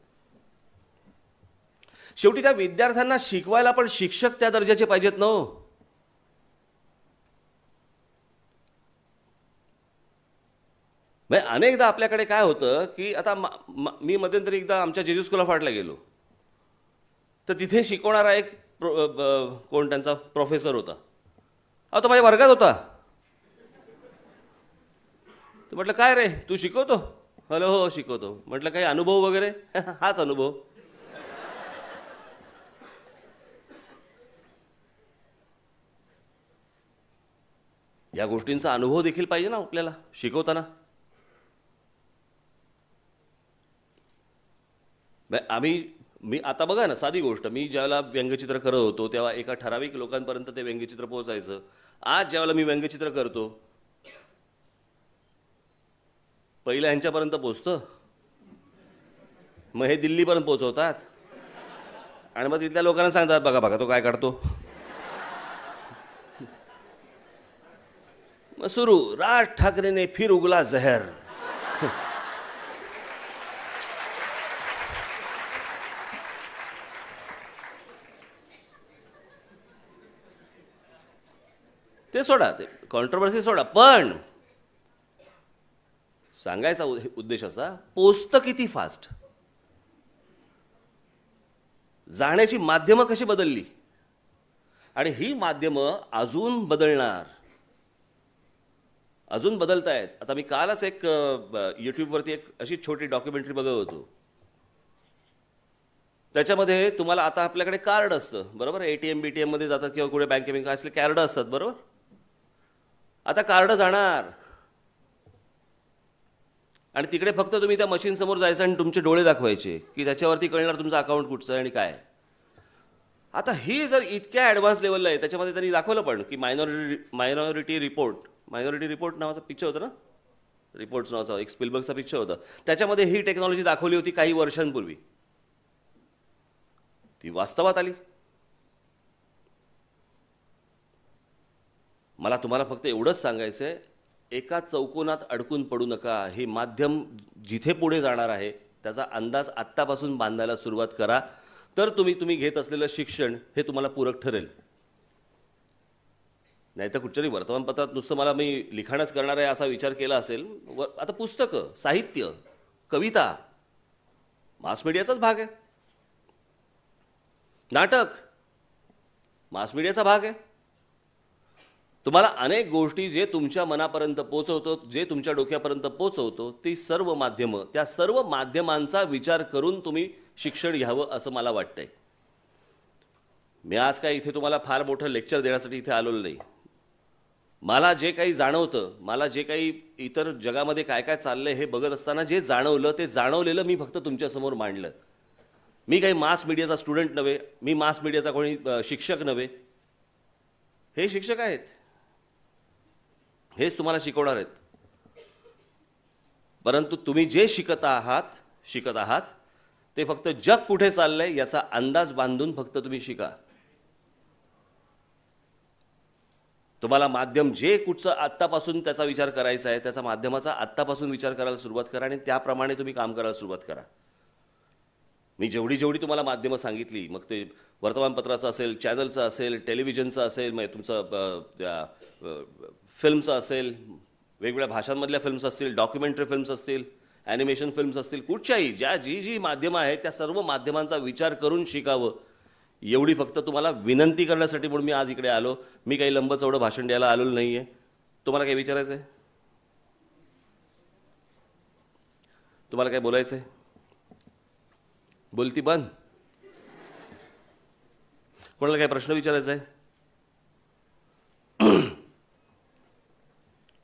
शेवटी त्या विद्यार्थ्यांना शिकवायला पण शिक्षक त्या दर्जाचे पाहिजेत ना. म्हणजे अनेकदा आपल्याकडे काय होतं की आता मी मध्यंतरी एकदा आमच्या जेजू स्कूल ऑफ आर्टला गेलो, तर तिथे शिकवणारा एक कोण त्यांचा प्रोफेसर होता. तो माझ्या वर्गात होता. तर म्हटलं, काय रे तू शिकवतो? हॅलो, हो शिकवतो. म्हटलं, काही अनुभव वगैरे? हाच अनुभव. या गोष्टींचा अनुभव देखील पाहिजे ना आपल्याला शिकवताना. मी आता बघा ना, साधी गोष्ट, मी ज्यावेळेला व्यंगचित्र करत होतो तेव्हा एका ठराविक लोकांपर्यंत ते व्यंगचित्र पोहोचायचं. आज ज्यावेळेला मी व्यंगचित्र करतो, पहिल्या ह्यांच्यापर्यंत पोचतं, मग हे दिल्लीपर्यंत पोहोचवतात आणि मग तिथल्या लोकांना सांगतात, बघा बघा तो काय काढतो. मग सुरू, राज ठाकरेने फिर उगला जहर. ते सोडा, ते कॉन्ट्रोवर्सी सोडा, पण सांगायचा उद्देश असा, पोचतं किती फास्ट, जाण्याची माध्यमं कशी बदलली आणि ही माध्यमं अजून बदलणार, अजून बदलतायत. आता मी कालच एक यूट्यूबवरती एक अशी छोटी डॉक्युमेंटरी बघत होतो. त्याच्यामध्ये तुम्हाला आता आपल्याकडे कार्ड असतं बरोबर, ATM BTM मध्ये जातात किंवा कुठे बँके असले कार्ड असतात बरोबर. आता कार्ड जाणार आणि तिकडे फक्त तुम्ही त्या मशीन समोर जायचं आणि तुमचे डोळे दाखवायचे की त्याच्यावरती कळणार तुमचं अकाउंट कुठचं आणि काय. आता ही जर इतक्या ॲडव्हान्स लेवलला आहे, त्याच्यामध्ये त्यांनी दाखवलं पण की मायनॉरिटी रिपोर्ट नावाचा पिक्चर होता ना, रिपोर्ट्स नावाचा एक स्पिलबर्गचा पिक्चर होता. त्याच्यामध्ये ही टेक्नॉलॉजी दाखवली होती काही वर्षांपूर्वी, ती वास्तवात आली. मला तुम्हाला फक्त एवढंच सांगायचं आहे, एका चौकोनात अडकून पडू नका. हे माध्यम जिथे पुढे जाणार आहे त्याचा अंदाज आत्तापासून बांधायला सुरुवात करा, तर तुम्ही घेत असलेलं शिक्षण हे तुम्हाला पूरक ठरेल. नाही तर कुठच्याही वर्तमानपत्रात नुसतं मी लिखाणच करणार आहे असा विचार केला असेल. आता पुस्तकं, साहित्य, कविता मास मीडियाचाच भाग आहे, नाटक मास मीडियाचा भाग आहे. तुम्हाला अनेक गोष्टी जे तुमच्या मनापर्यंत पोचवतो, जे तुमच्या डोक्यापर्यंत पोचवतो, ती सर्व माध्यमं, त्या सर्व माध्यमांचा विचार करून तुम्ही शिक्षण घ्यावं असं मला वाटतंय. मी आज काय इथे तुम्हाला फार मोठं लेक्चर देण्यासाठी इथे आलेलो नाही. मला जे काही जाणवतं, मला जे काही इतर जगामध्ये काय काय चाललंय हे बघत असताना जे जाणवलं, ते जाणवलेलं मी फक्त तुमच्यासमोर मांडलं. मी काही मास मीडियाचा स्टुडंट नव्हे, मी मास मीडियाचा कोणी शिक्षक नव्हे. हे शिक्षक आहेत, हेच तुम्हाला शिकवणार आहेत. परंतु तुम्ही जे शिकत आहात ते फक्त जग कुठे चाललंय याचा अंदाज बांधून फक्त तुम्ही शिका. तुम्हाला माध्यम जे कुठचं आत्तापासून त्याचा विचार करायचा आहे, त्याचा माध्यमाचा आत्तापासून विचार करायला सुरुवात करा आणि त्याप्रमाणे तुम्ही काम करायला सुरुवात करा. मी जेवढी तुम्हाला माध्यमं सांगितली, मग ते वर्तमानपत्राचं असेल, चॅनलचं असेल, टेलिव्हिजनचं असेल, मग तुमचं त्या फिल्मचं असेल, वेगवेगळ्या भाषांमधल्या फिल्म्स असतील, डॉक्युमेंटरी फिल्म्स असतील, ॲनिमेशन फिल्म्स असतील, कुठच्याही जी माध्यमं आहेत त्या सर्व माध्यमांचा विचार करून शिकावं, एवढी फक्त तुम्हाला विनंती करण्यासाठी म्हणून मी आज इकडे आलो. मी काही लंबचौडं भाषण द्यायला आलेलो नाही आहे. तुम्हाला काही विचारायचं आहे? तुम्हाला काय बोलायचं आहे? बोलती बंद. कोणाला काय प्रश्न विचारायचा आहे?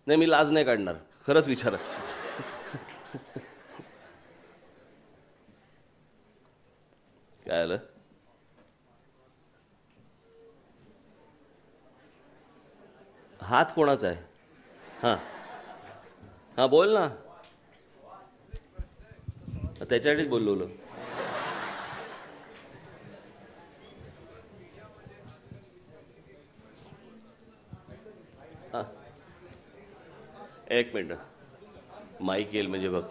नाही, मी लाज नाही काढणार, खरंच विचारा. काय आलं? हात कोणाचा आहे? हां, हां बोल ना, त्याच्यासाठीच बोललो. हां एक मिनटं, माईक येईल म्हणजे बघ.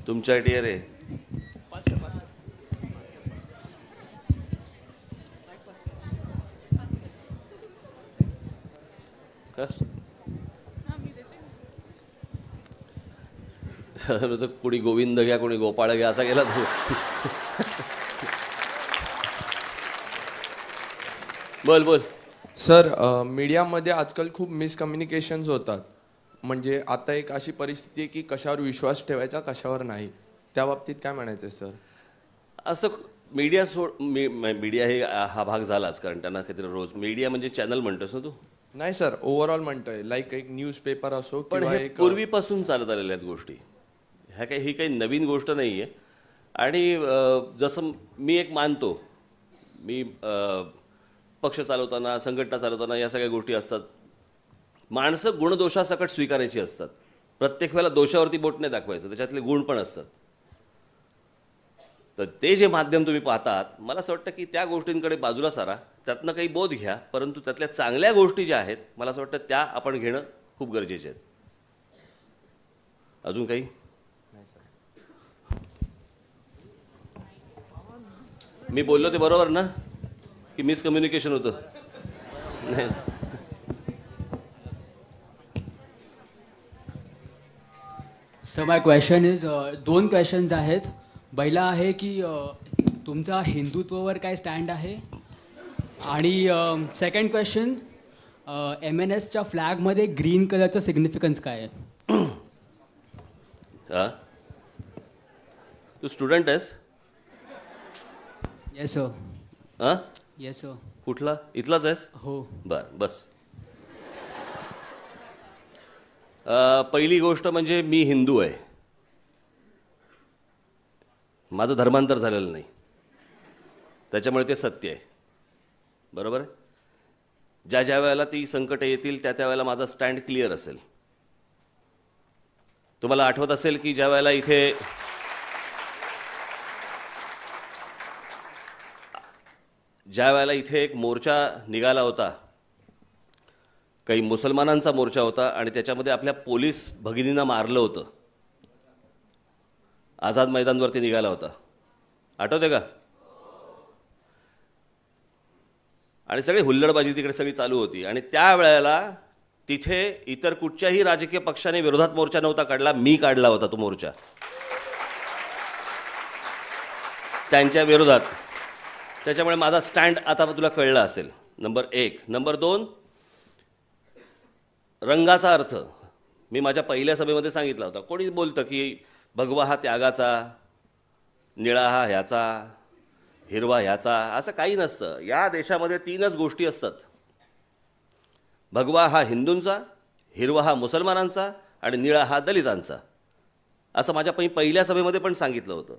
तुमच्यासाठी आहे रे. तर कोणी गोविंद घ्या, कोणी गोपाळ घ्या, असा गेला तू. बोल बोल. सर, मीडियामध्ये आजकाल खूप मिसकम्युनिकेशन्स होतात. म्हणजे आता एक अशी परिस्थिती आहे की कशावर विश्वास ठेवायचा, कशावर नाही. त्या बाबतीत काय म्हणायचं सर? असं मीडिया मीडिया हे हा भाग झालाच, कारण त्यांना काहीतरी रोज मीडिया म्हणजे चॅनल म्हणतोस ना तू. नाही सर, ओव्हरऑल म्हणतोय, लाईक एक न्यूजपेपर असो पण किंवा हे एक पूर्वीपासून चालत आलेल्या आहेत गोष्टी. ही काही नवीन गोष्ट नाही आहे. आणि जसं मी एक मानतो, मी पक्ष चालवताना, संघटना चालवताना या सगळ्या गोष्टी असतात. माणसं गुणदोषासकट स्वीकारायची असतात. प्रत्येक वेळेला दोषावरती बोट नाही दाखवायचं, त्याच्यातले गुण पण असतात. तर ते जे माध्यम तुम्ही पाहतात, मला असं वाटतं की त्या गोष्टींकडे बाजूला सारा, त्यातनं काही बोध घ्या, परंतु त्यातल्या चांगल्या गोष्टी ज्या आहेत, मला असं वाटतं त्या आपण घेणं खूप गरजेचे आहेत. अजून काही? मी बोललो ते बरोबर ना, की मिसकम्युनिकेशन होतं? नाही. सर माय क्वेश्चन इज, दोन क्वेश्चन्स आहेत. पहिला आहे की तुमचा हिंदुत्वावर काय स्टँड आहे, आणि सेकंड क्वेश्चन, MNSच्या फ्लॅगमध्ये ग्रीन कलरचं सिग्निफिकन्स काय आहे? हां, तू स्टुडंट आहेस? Yes sir. हां, येस सर. कुठला? इथलाच आहेस? हो. बरं, बस. पहिली गोष्ट म्हणजे मी हिंदू आहे. माझं धर्मांतर झालेलं नाही, त्याच्यामुळे ते सत्य आहे. बरोबर आहे? ज्या वेळेला ती संकटं येतील त्या वेळेला माझा स्टँड क्लिअर असेल. तुम्हाला आठवत असेल की ज्या वेळेला इथे एक मोर्चा निघाला होता, काही मुसलमानांचा मोर्चा होता, आणि त्याच्यामध्ये आपल्या पोलीस भगिनींना मारलं होतं. आझाद मैदानवरती निघाला होता, आठवते का? आणि सगळी हुल्लडबाजी तिकडे सगळी चालू होती. आणि त्यावेळेला तिथे इतर कुठच्याही राजकीय पक्षाने विरोधात मोर्चा नव्हता काढला, मी काढला होता तो मोर्चा त्यांच्या विरोधात. त्याच्यामुळे माझा स्टँड आता तुला कळला असेल, नंबर एक. नंबर दोन, रंगाचा अर्थ मी माझ्या पहिल्या सभेमध्ये सांगितला होता. कोणी बोलतं की भगवा हा त्यागाचा, निळा हा ह्याचा, हिरवा ह्याचा. असं काही नसतं. या देशामध्ये तीनच गोष्टी असतात: भगवा हा हिंदूंचा, हिरवा हा मुसलमानांचा, आणि निळा हा दलितांचा. असं माझ्या पहिल्या सभेमध्ये पण सांगितलं होतं.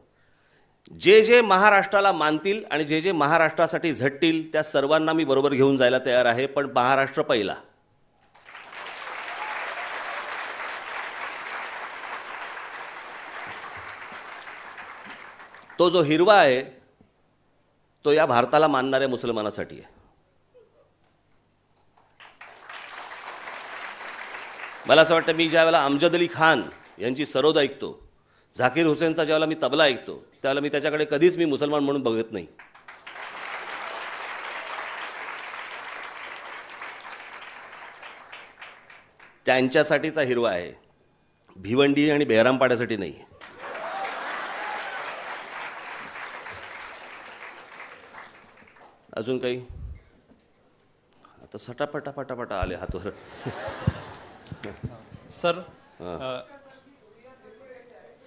जे महाराष्ट्राला मानतील आणि जे महाराष्ट्रासाठी झटतील त्या सर्वांना मी बरोबर घेऊन जायला तयार आहे, पण महाराष्ट्र पहिला. तो जो हिरवा आहे तो या भारताला मानणाऱ्या मुसलमानासाठी आहे. मला असं वाटतं, मी ज्यावेळेला अमजद अली खान यांची सरोद ऐकतो, झाकीर हुसेनचा ज्यावेळेला मी तबला ऐकतो, त्यावेळेला मी त्याच्याकडे कधीच मी मुसलमान म्हणून बघत नाही. त्यांच्यासाठीचा हिरवा आहे, भिवंडी आणि बेहरामपाड्यासाठी नाही. अजून काही? आता सटापटा आले हातवर. Sir,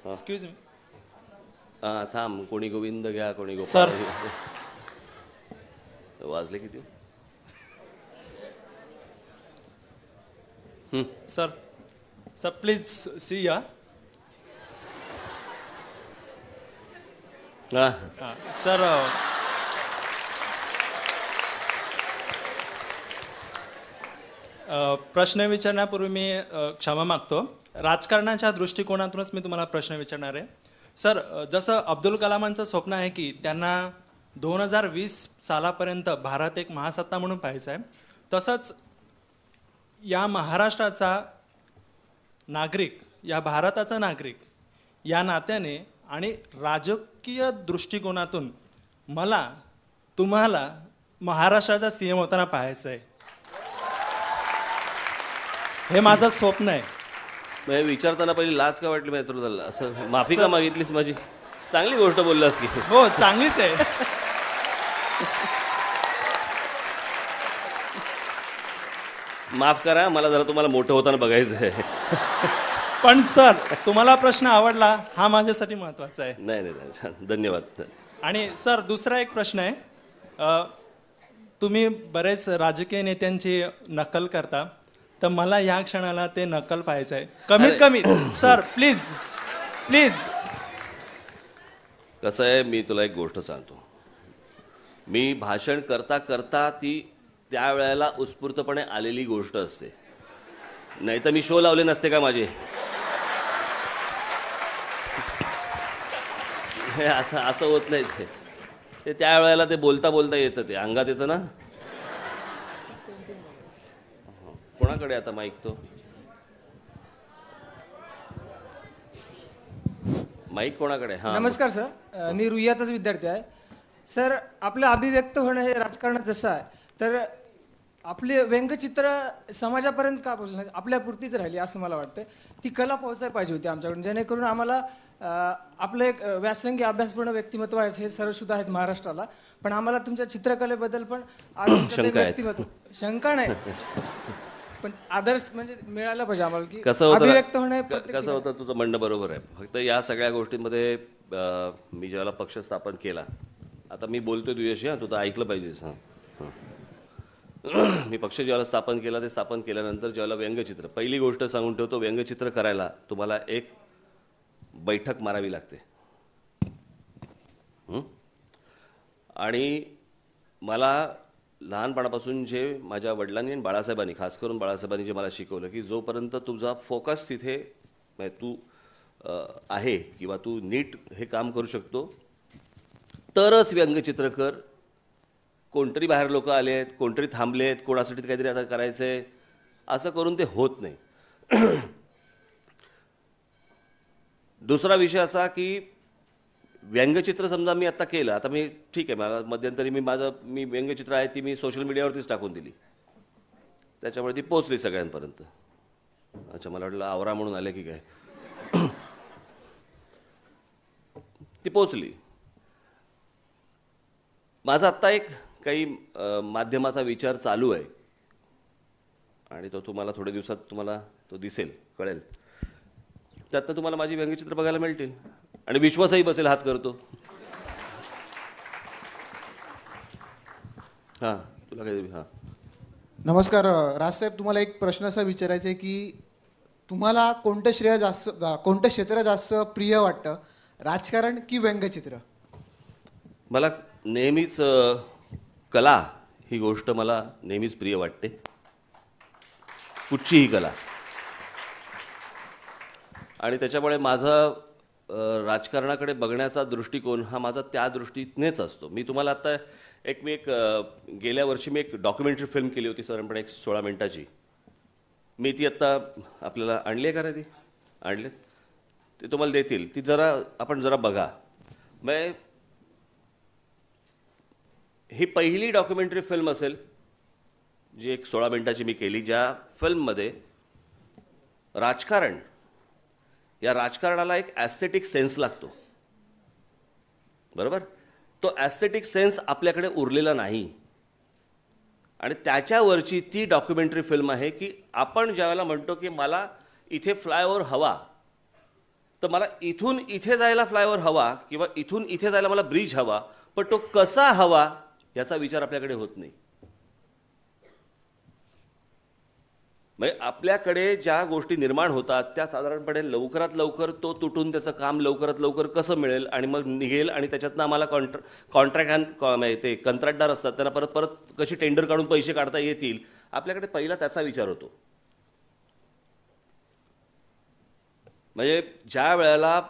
excuse me. हां थांब, कोणी गोविंद घ्या, कोणी गोपाळ सर. घ्या. वाजले किती? सर प्लीज सी या. हां सर, प्रश्न विचारण्यापूर्वी मी क्षमा मागतो. राजकारणाच्या दृष्टिकोनातूनच मी तुम्हाला प्रश्न विचारणार आहे. सर, जसं अब्दुल कलामांचं स्वप्न आहे की त्यांना 2020 सालापर्यंत भारत एक महासत्ता म्हणून पाहायचं आहे, तसंच या महाराष्ट्राचा नागरिक, या भारताचा नागरिक या नात्याने आणि राजकीय दृष्टिकोनातून मला तुम्हाला महाराष्ट्राचा सीएम होताना पाहायचं आहे. हे माझं स्वप्न आहे. म्हणजे विचारताना पहिली लाज का वाटली माहिती तुला? असं माफी का मागितलीस माझी? चांगली गोष्ट बोललास की. हो, चांगलीच आहे. माफ करा, मला जरा तुम्हाला मोठं होताना बघायचं आहे. पण सर, तुम्हाला प्रश्न आवडला हा माझ्यासाठी महत्त्वाचा आहे. नाही नाही नाही, छान, धन्यवाद. आणि सर, दुसरा एक प्रश्न आहे. तुम्ही बरेच राजकीय नेत्यांची नक्कल करता, तर मला या क्षणाला ते नक्कल पाहायचं आहे. कमीत कमी सर, प्लीज प्लीज. कसं आहे, मी तुला एक गोष्ट सांगतो. मी भाषण करता करता ती त्यावेळेला उत्स्फूर्तपणे आलेली गोष्ट असते. नाही तर मी शो लावले नसते का माझे? हे असं असं होत नाही. ते त्यावेळेला ते बोलता बोलता येतं, ते अंगात येतं ना. कोणाकडे आता माईक? तो माईक कोणाकडे? हा, नमस्कार सर, मी रुईयाचाच विद्यार्थी आहे. सर, आपलं अभिव्यक्त होणं हे राजकारणात जसं आहे, तर आपले व्यंगचित्र समाजापर्यंत का पोहोचलं, आपल्यापुरतीच राहिली असं मला वाटतं. ती कला पोहोचायला पाहिजे होती आमच्याकडून, जेणेकरून आम्हाला आपलं एक व्यासंगी अभ्यासपूर्ण व्यक्तिमत्व आहे, हे सर्वसुद्धा आहेच महाराष्ट्राला, पण आम्हाला तुमच्या चित्रकलेबद्दल पण व्यक्तिमत्व, शंका नाही, पण आदर्श म्हणजे मिळालं पाहिजे आम्हाला की अभिव्यक्त होणं. कसं होतं, तुझं म्हणणं बरोबर आहे. फक्त या सगळ्या गोष्टींमध्ये मी ज्यावेळेला पक्ष स्थापन केला, आता मी बोलतोय तुझ्याशी, हां, तू तर ऐकलं पाहिजेस. हां, मी पक्ष ज्यावेळेला स्थापन केला, ते स्थापन केल्यानंतर ज्यावेळेला व्यंगचित्र, पहिली गोष्ट सांगून ठेवतो, व्यंगचित्र करायला तुम्हाला एक बैठक मारावी लागते. आणि मला लहानपणापासून जे माझ्या वडिलांनी आणि बाळासाहेबांनी, खास करून बाळासाहेबांनी जे मला शिकवलं की जोपर्यंत तुझा फोकस तिथे म्हणजे तू आहे किंवा तू नीट हे काम करू शकतो तरच व्यंगचित्र कर. कोणतरी बाहेर लोक आले आहेत, कोणतरी थांबले आहेत, कोणासाठी काहीतरी आता करायचं आहे, असं करून ते होत नाही. दुसरा विषय असा की व्यंगचित्र समजा मी आत्ता केलं, आता मी ठीक आहे, मला मध्यंतरी मी व्यंगचित्र आहे ती मी सोशल मीडियावरतीच टाकून दिली, त्याच्यामुळे ती पोचली सगळ्यांपर्यंत. अच्छा, मला वाटलं आवरा म्हणून आले की काय. ती पोचली. माझा आत्ता एक काही माध्यमाचा विचार चालू आहे आणि तो तुम्हाला थोड्या दिवसात तुम्हाला तो दिसेल, कळेल. त्यातनं तुम्हाला माझी व्यंगचित्र बघायला मिळतील आणि विश्वासही बसेल, हाच करतो. हां, तुला काय? हां, नमस्कार राजसाहेब, तुम्हाला एक प्रश्न असा विचारायचा आहे की तुम्हाला कोणतं श्रेय जास्त, कोणतं क्षेत्र जास्त प्रिय वाटतं, राजकारण की व्यंगचित्र? मला नेहमीच कला ही गोष्ट मला नेहमीच प्रिय वाटते, कुठचीही कला. आणि त्याच्यामुळे माझा राजकारणाकडे बघण्याचा दृष्टिकोन हा माझा त्या दृष्टीनेच असतो. मी तुम्हाला आता मी गेल्या वर्षी मी एक डॉक्युमेंटरी फिल्म केली होती, साधारणपणे एक 16 मिनिटाची. मी ती आत्ता आपल्याला आणली आहे का रे? ती आणली, ते तुम्हाला देतील, ती आपण जरा बघा. मग ही पहिली डॉक्युमेंटरी फिल्म असेल जी एक 16 मिनिटाची मी केली, ज्या फिल्ममध्ये राजकारण, या राजकारणाला एक ॲस्थेटिक सेन्स लागतो, बरोबर? तो ॲस्थेटिक सेन्स आपल्याकडे उरलेला नाही. आणि त्याच्यावरची ती डॉक्युमेंटरी फिल्म आहे की आपण ज्यावेळेला म्हणतो की मला इथे फ्लायओव्हर हवा, तर मला इथून इथे जायला फ्लायओव्हर हवा किंवा इथून इथे जायला मला ब्रिज हवा, पण तो कसा हवा याचा विचार आपल्याकडे होत नाही. म्हणजे आपल्याकडे ज्या गोष्टी निर्माण होतात त्या साधारणपणे लवकरात लवकर तो तुटून त्याचं काम लवकरात लवकर कसं मिळेल आणि मग निघेल आणि त्याच्यातनं आम्हाला कॉन्ट्रॅक्ट ते कंत्राटदार असतात त्यांना परत परत कशी टेंडर काढून पैसे काढता येतील आपल्याकडे पहिला त्याचा विचार होतो. म्हणजे ज्या वेळेला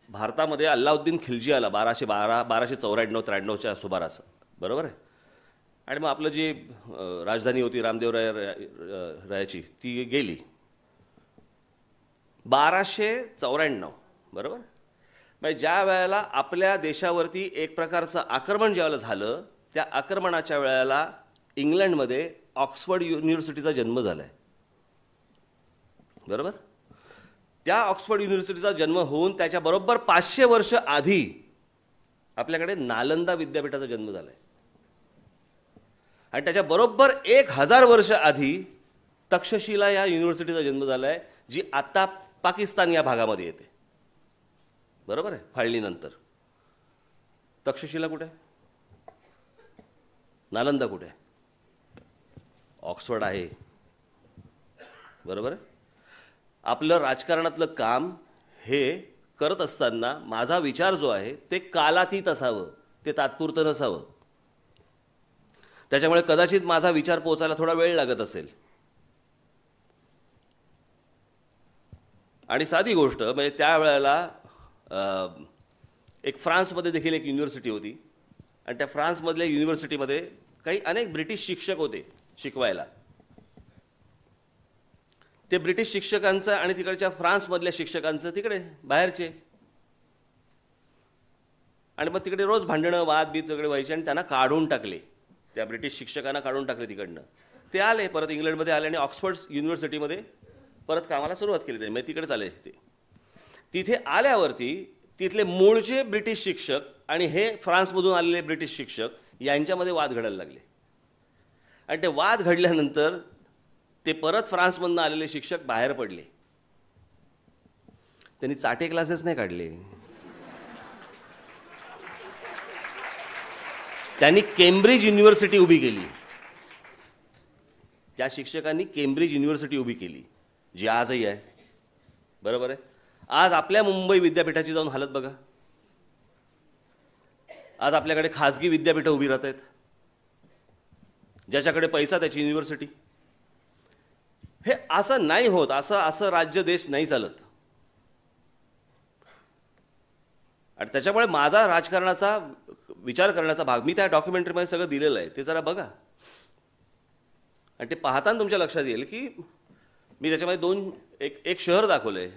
भारतामध्ये अल्लाउद्दीन खिलजी आला 1294-93च्या सुमारास, बरोबर आहे, आणि मग आपलं जी राजधानी होती रामदेवरायाची ती गेली 1294, बरोबर. म्हणजे ज्या वेळेला आपल्या देशावरती एक प्रकारचं आक्रमण ज्यावेळेला झालं, त्या आक्रमणाच्या वेळेला इंग्लंडमध्ये ऑक्सफर्ड युनिव्हर्सिटीचा जन्म झाला आहे, बरोबर. त्या ऑक्सफर्ड युनिव्हर्सिटीचा जन्म होऊन त्याच्याबरोबर 500 वर्ष आधी आपल्याकडे नालंदा विद्यापीठाचा जन्म झाला आहे, आणि त्याच्याबरोबर 1000 वर्ष आधी तक्षशिला या युनिव्हर्सिटीचा जन्म झाला आहे, जी आता पाकिस्तान या भागामध्ये येते, बरोबर आहे. फाळणीनंतर तक्षशिला कुठे आहे, नालंदा कुठे आहे, ऑक्सफर्ड आहे, बरोबर आहे. आपलं राजकारणातलं काम हे करत असताना माझा विचार जो आहे ते कालातीत असावं, ते तात्पुरतं नसावं. त्याच्यामुळे कदाचित माझा विचार पोहोचायला थोडा वेळ लागत असेल. आणि साधी गोष्ट म्हणजे त्यावेळेला एक फ्रान्समध्ये देखील एक युनिव्हर्सिटी होती, आणि त्या फ्रान्समधल्या युनिव्हर्सिटीमध्ये अनेक ब्रिटिश शिक्षक होते शिकवायला. ते ब्रिटिश शिक्षकांचं आणि तिकडच्या फ्रान्समधल्या शिक्षकांचं तिकडे बाहेरचे, आणि मग तिकडे रोज भांडणं वादबीद सगळे व्हायचे, आणि त्यांना काढून टाकले, त्या ब्रिटिश शिक्षकांना काढून टाकले तिकडनं. ते आले परत इंग्लंडमध्ये आले आणि ऑक्सफर्ड युनिव्हर्सिटीमध्ये परत कामाला सुरुवात केली त्यांनी, म्हणजे तिकडेच आले ते. तिथे आल्यावरती तिथले मूळचे ब्रिटिश शिक्षक आणि हे फ्रान्समधून आलेले ब्रिटिश शिक्षक यांच्यामध्ये वाद घडायला लागले, आणि ते वाद घडल्यानंतर ते परत फ्रान्समधून आलेले शिक्षक बाहेर पडले. त्यांनी चाटे क्लासेस नाही काढले, त्यांनी केम्ब्रिज युनिव्हर्सिटी उभी केली. त्या शिक्षकांनी केम्ब्रिज युनिव्हर्सिटी उभी केली, जी आजही आहे, बरोबर आहे. आज आपल्या मुंबई विद्यापीठाची जाऊन हालत बघा. आज आपल्याकडे खाजगी विद्यापीठं उभी राहत आहेत, ज्याच्याकडे पैसा त्याची युनिव्हर्सिटी. हे असं नाही होत, असं राज्य देश नाही चालत. आणि त्याच्यामुळे माझा राजकारणाचा विचार करण्याचा भाग मी त्या डॉक्युमेंटरीमध्ये सगळं दिलेलं आहे, ते जरा बघा. आणि ते पाहताना तुमच्या लक्षात येईल की मी त्याच्यामध्ये एक शहर दाखवलं आहे,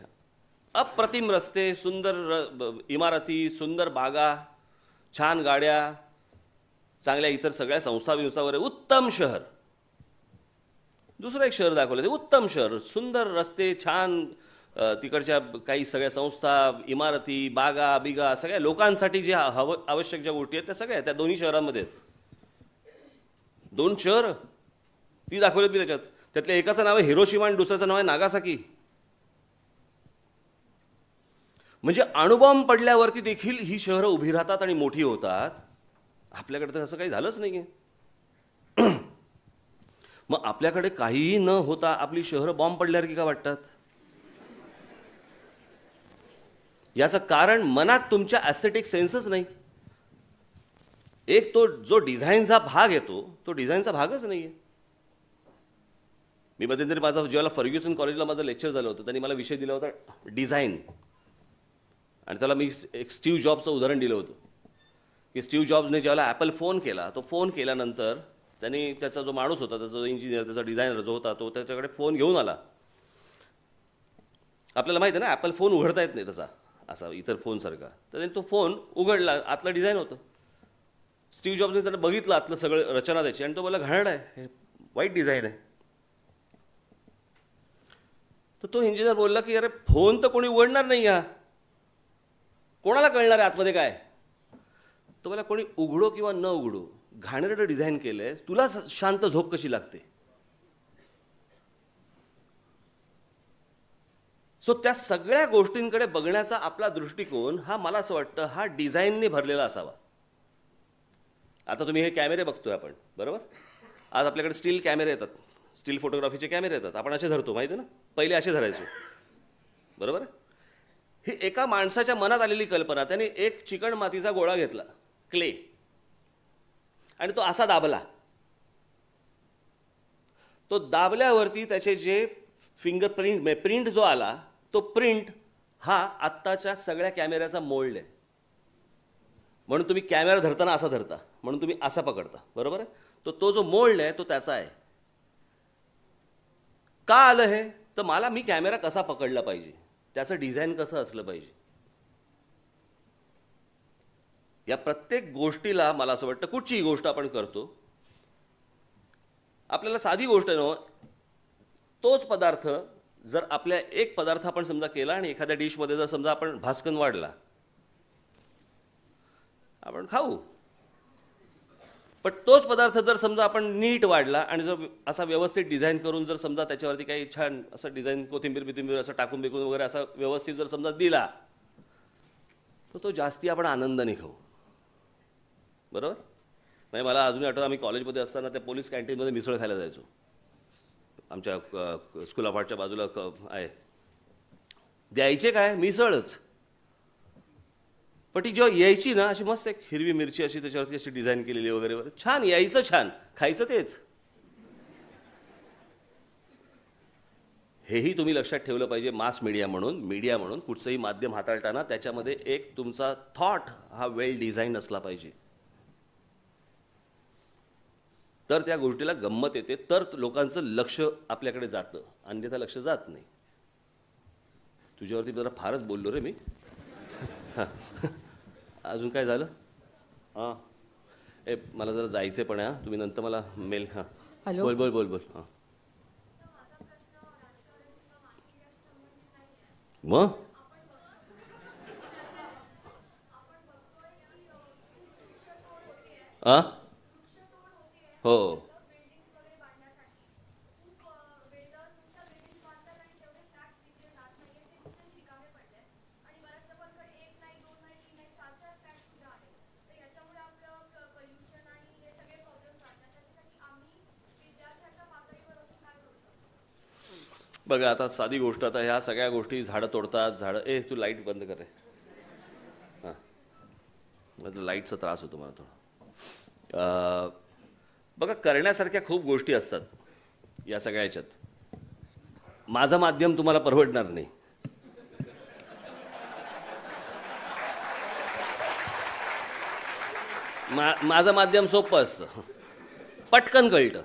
अप्रतिम रस्ते, सुंदर इमारती, सुंदर बागा, छान गाड्या, चांगल्या इतर सगळ्या संस्था बिंस्था वगैरे, उत्तम शहर. दुसरं एक शहर दाखवलं, ते उत्तम शहर, सुंदर रस्ते, छान तिकडच्या काही सगळ्या संस्था, इमारती, बागा बिगा, सगळ्या लोकांसाठी जे आवश्यक ज्या गोष्टी आहेत त्या सगळ्या त्या दोन्ही शहरांमध्ये आहेत. 2 शहर ती दाखवलीत मी त्याच्यात. त्यातल्या एकाचं नाव आहे हिरोशिमा आणि दुसऱ्याचं नाव आहे नागासाकी. म्हणजे अणुबॉम्ब पडल्यावरती देखील ही शहरं उभी राहतात आणि मोठी होतात. आपल्याकडे तर असं काही झालंच नाही. मग आपल्याकडे काहीही न होता आपली शहरं बॉम्ब पडल्यावर की का वाटतात? याचं कारण मनात तुमच्या ॲस्थेटिक सेन्सच नाही. एक तो जो डिझाईनचा भाग येतो तो डिझाईनचा भागच नाही आहे. मी मध्यंतरी माझा जेव्हा फर्ग्युसन कॉलेजला माझं लेक्चर झालं होतं त्यांनी मला विषय दिला होता डिझाईन, आणि त्याला मी एक स्टीव्ह जॉबचं उदाहरण दिलं होतं की स्टीव्ह जॉब्सने ज्यावेळेला ॲपल फोन केला, तो फोन केल्यानंतर त्यांनी त्याचा जो माणूस होता, त्याचा इंजिनियर, त्याचा डिझायनर जो होता, तो त्याच्याकडे फोन घेऊन आला. आपल्याला माहिती आहे ना ॲपल फोन उघडता येत नाही तसा, असा इतर फोनसारखा. तर त्यांनी तो फोन उघडला, आतलं डिझाईन होतं. स्टीव्ह जॉब्सने त्यानं बघितलं आतलं सगळं रचना त्याची, आणि तो बोलला घाण आहे, हे वाईट डिझाईन आहे. तर तो इंजिनियर बोलला की अरे फोन तर कोणी उघडणार नाही, हा कोणाला कळणार आहे आतमध्ये काय? तो बोला कोणी उघडो किंवा न उघडो, घाणेरडं डिझाईन केलंय, तुला शांत झोप कशी लागते? सो त्या सगळ्या गोष्टींकडे बघण्याचा आपला दृष्टिकोन हा, मला असं वाटतं, हा डिझाईनने भरलेला असावा. आता तुम्ही हे कॅमेरे बघतोय आपण, बरोबर? आज आपल्याकडे स्टील कॅमेरे येतात, स्टील फोटोग्राफीचे कॅमेरे येतात. आपण असे धरतो, माहिती आहे ना? पहिले असे धरायचो, बरोबर? ही एका माणसाच्या मनात आलेली कल्पना. त्याने एक चिकण मातीचा गोळा घेतला, क्ले, आणि तो असा दाबला, तो दाबल्यावरती त्याचे जे फिंगरप्रिंट प्रिंट जो आला तो प्रिंट हा आत्ताच्या सगळ्या कॅमेऱ्याचा मोल्ड आहे. म्हणून तुम्ही कॅमेरा धरताना असा धरता, म्हणून तुम्ही असा पकडता, बरोबर आहे. तो जो मोल्ड आहे तो त्याचा आहे. का आलं हे? तर मला मी कॅमेरा कसा पकडला पाहिजे, त्याचं डिझाईन कसं असलं पाहिजे, या प्रत्येक गोष्टीला मला असं वाटतं कुठचीही गोष्ट आपण करतो, आपल्याला साधी गोष्ट आहे, तोच पदार्थ जर आपल्या एक पदार्थ आपण समजा केला आणि एखाद्या डिशमध्ये जर समजा आपण भास्कन वाढला, आपण खाऊ. पण तोच पदार्थ जर समजा आपण नीट वाढला आणि जर असा व्यवस्थित डिझाईन करून जर समजा त्याच्यावरती काही छान असं डिझाईन कोथिंबीर असं टाकून बिकून वगैरे असा व्यवस्थित जर समजा दिला, तर तो जास्ती आपण आनंदाने खाऊ, बरोबर. म्हणजे मला अजूनही आठवतं, आम्ही कॉलेजमध्ये असताना त्या पोलीस कॅन्टीनमध्ये मिसळ खायला जायचो. आमच्या स्कूल ऑफ आर्टच्या बाजूला आहे. द्यायचे काय? मिसळच. पण ती जेव्हा यायची ना, अशी मस्त एक हिरवी मिरची अशी त्याच्यावरती अशी डिझाईन केलेली वगैरे वगैरे, छान यायचं, छान खायचं तेच. हेही तुम्ही लक्षात ठेवलं पाहिजे. मास मीडिया म्हणून कुठचंही माध्यम हाताळताना त्याच्यामध्ये एक तुमचा थॉट हा वेल डिझाईन असला पाहिजे, तर त्या गोष्टीला गंमत येते, तर लोकांचं लक्ष आपल्याकडे जातं, अन्यथा लक्ष जात नाही. तुझ्यावरती जरा फारच बोललो रे मी. हां, अजून काय झालं? हां, मला जरा जायचं पण आहे. हां, तुम्ही नंतर मला मेल. हां, हॅलो. बोल. हां, मग हां, हो, बघा आता साधी गोष्ट, आता ह्या सगळ्या गोष्टी झाडं तोडतात, झाडं. तू लाईट बंद कर रे. हां, मतलब लाईटचा त्रास होतो मला थोडा. बघा, करण्यासारख्या खूप गोष्टी असतात या सगळ्या ह्याच्यात. माझं माध्यम तुम्हाला परवडणार नाही. माझं माध्यम सोपं असतं, पटकन कळतं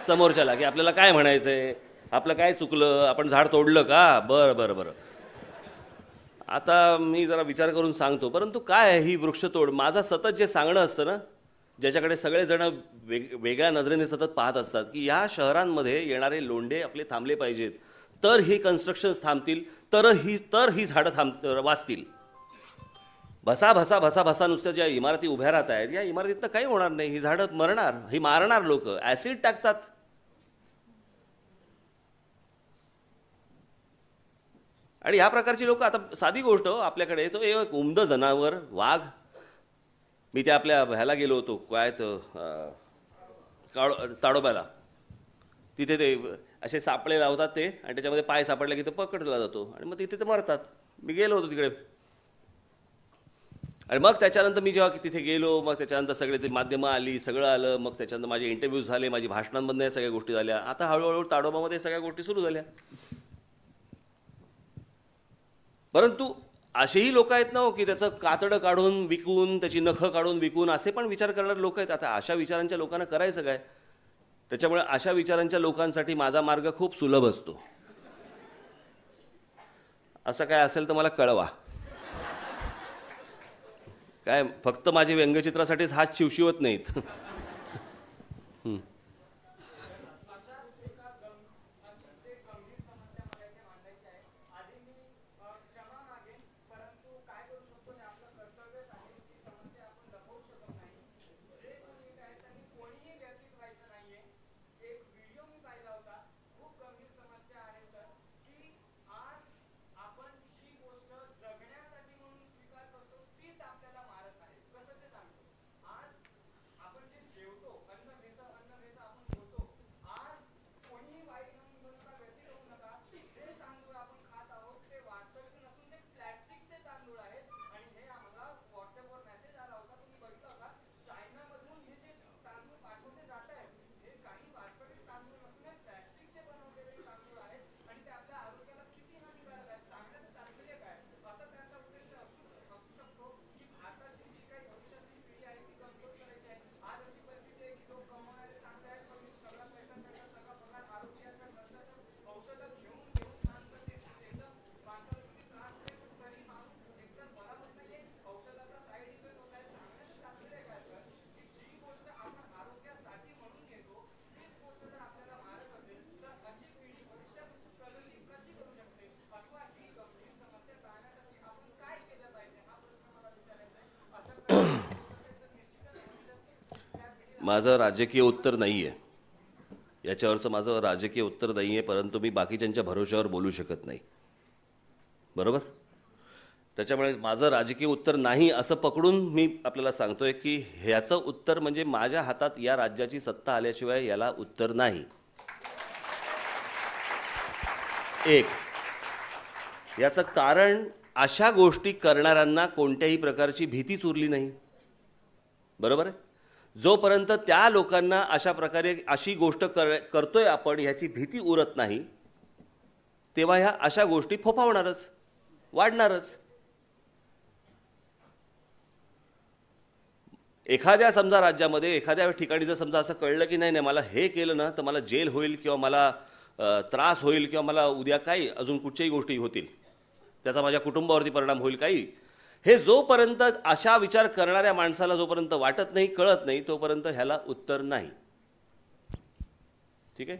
समोरच्याला की आपल्याला काय म्हणायचंय, आपलं काय चुकलं, आपण झाड तोडलं का, बरं. आता मी जरा विचार करून सांगतो, परंतु काय आहे ही वृक्षतोड? माझं सतत जे सांगणं असतं ना, ज्याच्याकडे सगळेजण वेगळ्या नजरेने सतत पाहत असतात, की ह्या शहरांमध्ये येणारे लोंढे आपले थांबले पाहिजेत, तर ही कन्स्ट्रक्शन्स थांबतील, तर ही झाडं वाचतील. भसा नुसत्या ज्या इमारती उभ्या राहत आहेत, या इमारतीतनं काही होणार नाही. ही झाडं मरणार, ही मारणार. लोक ॲसिड टाकतात. आणि ह्या प्रकारची लोक, आता साधी गोष्ट आपल्याकडे, तो एक उमदं जनावर वाघ, मी त्या आपल्या ह्याला गेलो होतो, काय ताडोब्याला, तिथे ते असे सापळे लावतात ते, आणि त्याच्यामध्ये पाय सापडले की तो पकडला जातो आणि मग तिथे ते मरतात. मी गेलो होतो तिकडे, आणि मग त्याच्यानंतर मी जेव्हा तिथे गेलो, मग त्याच्यानंतर सगळे ते माध्यमं आली, सगळं आलं, मग त्याच्यानंतर माझे इंटरव्ह्यूज झाले, माझी भाषणांमधनं या सगळ्या गोष्टी झाल्या. आता हळूहळू ताडोबामध्ये सगळ्या गोष्टी सुरू झाल्या. परंतु असेही लोक आहेत ना की त्याचं कातडं काढून विकून, त्याची नखं काढून विकून, असे पण विचार करणारे लोक आहेत. आता अशा विचारांच्या लोकांना करायचं काय? त्याच्यामुळे अशा विचारांच्या लोकांसाठी माझा मार्ग खूप सुलभ असतो. असं काय असेल तर मला कळवा. काय फक्त माझे व्यंगचित्रासाठीच हात शिवशिवत नाहीत. माझं राजकीय उत्तर नाही आहे, याच्यावरचं माझं राजकीय उत्तर नाही आहे, परंतु मी बाकीच्यांच्या भरोश्यावर बोलू शकत नाही, बरोबर. त्याच्यामुळे माझं राजकीय उत्तर नाही असं पकडून मी आपल्याला सांगतोय की ह्याचं उत्तर म्हणजे माझ्या हातात या राज्याची सत्ता आल्याशिवाय याला उत्तर नाही. एक याचं कारण अशा गोष्टी करणाऱ्यांना कोणत्याही प्रकारची भीतीच उरली नाही, बरोबर आहे. जोपर्यंत त्या लोकांना अशा प्रकारे अशी गोष्ट करतोय आपण ह्याची भीती उरत नाही, तेव्हा ह्या अशा गोष्टी फोफावणारच, वाढणारच. एखाद्या समजा राज्यामध्ये एखाद्या ठिकाणी जर समजा असं कळलं की नाही नाही मला हे केलं ना तर मला जेल होईल किंवा मला त्रास होईल किंवा मला उद्या काही अजून कुठच्याही गोष्टी होतील, त्याचा माझ्या कुटुंबावरती परिणाम होईल काही, हे जोपर्यंत अशा विचार करणाऱ्या माणसाला जोपर्यंत वाटत नाही, कळत नाही, तोपर्यंत ह्याला उत्तर नाही. ठीक आहे.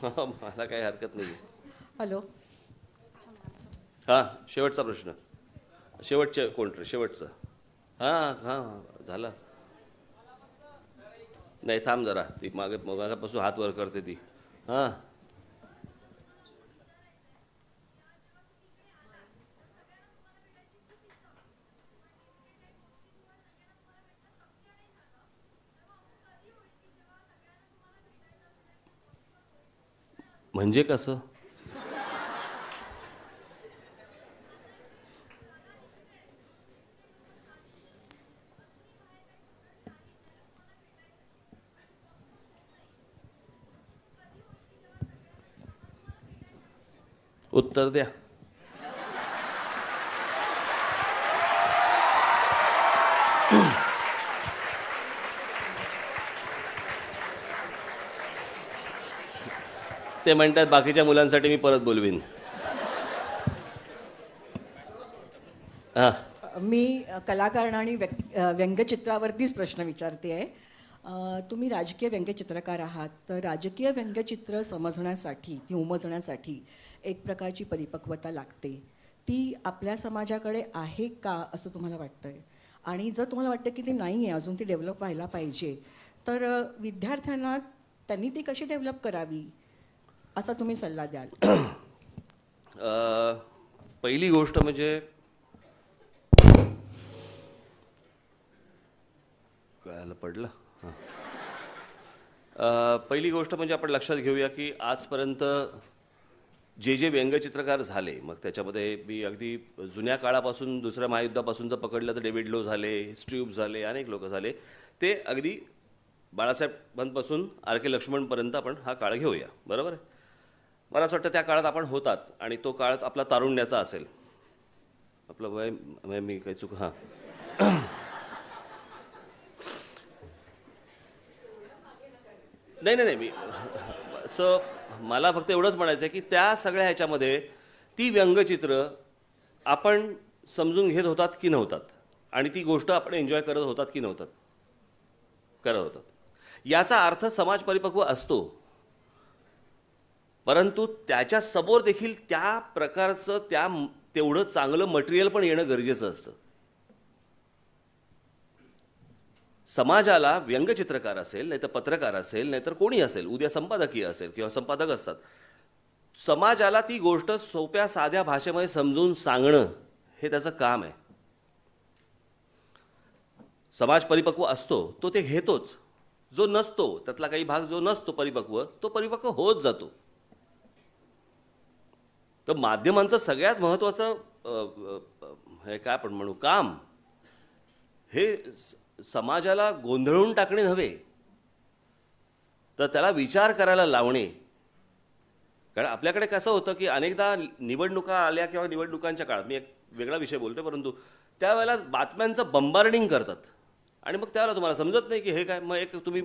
मला काही हरकत नाही. हॅलो. हां, शेवटचा प्रश्न. शेवटचे कोण रे? शेवटचं. हां हां झालं. नाही थांब जरा, ती मागापासून हात वर करते ती. हां म्हणजे कसं? उत्तर द्या. ते म्हणतात बाकीच्या मुलांसाठी मी परत बोलवीन. हां, मी कलाकार आणि व्यंगचित्रावरतीच प्रश्न विचारते आहे. तुम्ही राजकीय व्यंगचित्रकार आहात, तर राजकीय व्यंगचित्र समजण्यासाठी किंवा उमजण्यासाठी एक प्रकारची परिपक्वता लागते. ती आपल्या समाजाकडे आहे का असं तुम्हाला वाटतंय? आणि जर तुम्हाला वाटतं की ती नाही आहे, अजून ती डेव्हलप व्हायला पाहिजे, तर विद्यार्थ्यांना त्यांनी ती कशी डेव्हलप करावी असा तुम्ही सल्ला द्याल? पहिली गोष्ट म्हणजे कळायला पडलं. हां, पहिली गोष्ट म्हणजे आपण लक्षात घेऊया की आजपर्यंत जे व्यंगचित्रकार झाले, मग त्याच्यामध्ये मी अगदी जुन्या काळापासून दुसऱ्या महायुद्धापासून जर पकडलं तर डेव्हिड लो झाले, स्ट्यूब झाले, अनेक लोक झाले, ते अगदी बाळासाहेबांपासून आर के लक्ष्मणपर्यंत आपण हा काळ घेऊया, बरोबर आहे. मला असं वाटतं त्या काळात आपण होतात आणि तो काळ आपला तारुण्याचा असेल. आपलं वय मी काही चूक हां नाही मी असं मला फक्त एवढंच म्हणायचं आहे की त्या सगळ्या ह्याच्यामध्ये ती व्यंगचित्र आपण समजून घेत होतात की नव्हतात, आणि ती गोष्ट आपण एन्जॉय करत होतात की नव्हतात, करत होतात. याचा अर्थ समाज परिपक्व असतो, परंतु त्याच्या समोर देखील त्या प्रकारचं तेवढं चांगलं मटेरियल पण येणं गरजेचं असतं. समाजाला व्यंगचित्रकार असेल, नाहीतर पत्रकार असेल, नाहीतर कोणी असेल, उद्या संपादकीय असेल किंवा संपादक असतात, समाजाला ती गोष्ट सोप्या साध्या भाषेमध्ये समजून सांगणं हे त्याचं काम आहे. समाज परिपक्व असतो तो ते घेतोच, जो नसतो त्यातला काही भाग जो नसतो परिपक्व, तो परिपक्व होत जातो. तर माध्यमांचं सगळ्यात महत्त्वाचं हे काय आपण म्हणू काम, हे समाजाला गोंधळून टाकणे नव्हे, तर त्याला विचार करायला लावणे. कारण आपल्याकडे कसं होतं की अनेकदा निवडणुका आल्या किंवा निवडणुकांच्या काळात, मी एक वेगळा विषय बोलतो, परंतु त्यावेळेला बातम्यांचं बंबार्डिंग करतात आणि मग त्यावेळेला तुम्हाला समजत नाही की हे काय, मग एक तुम्ही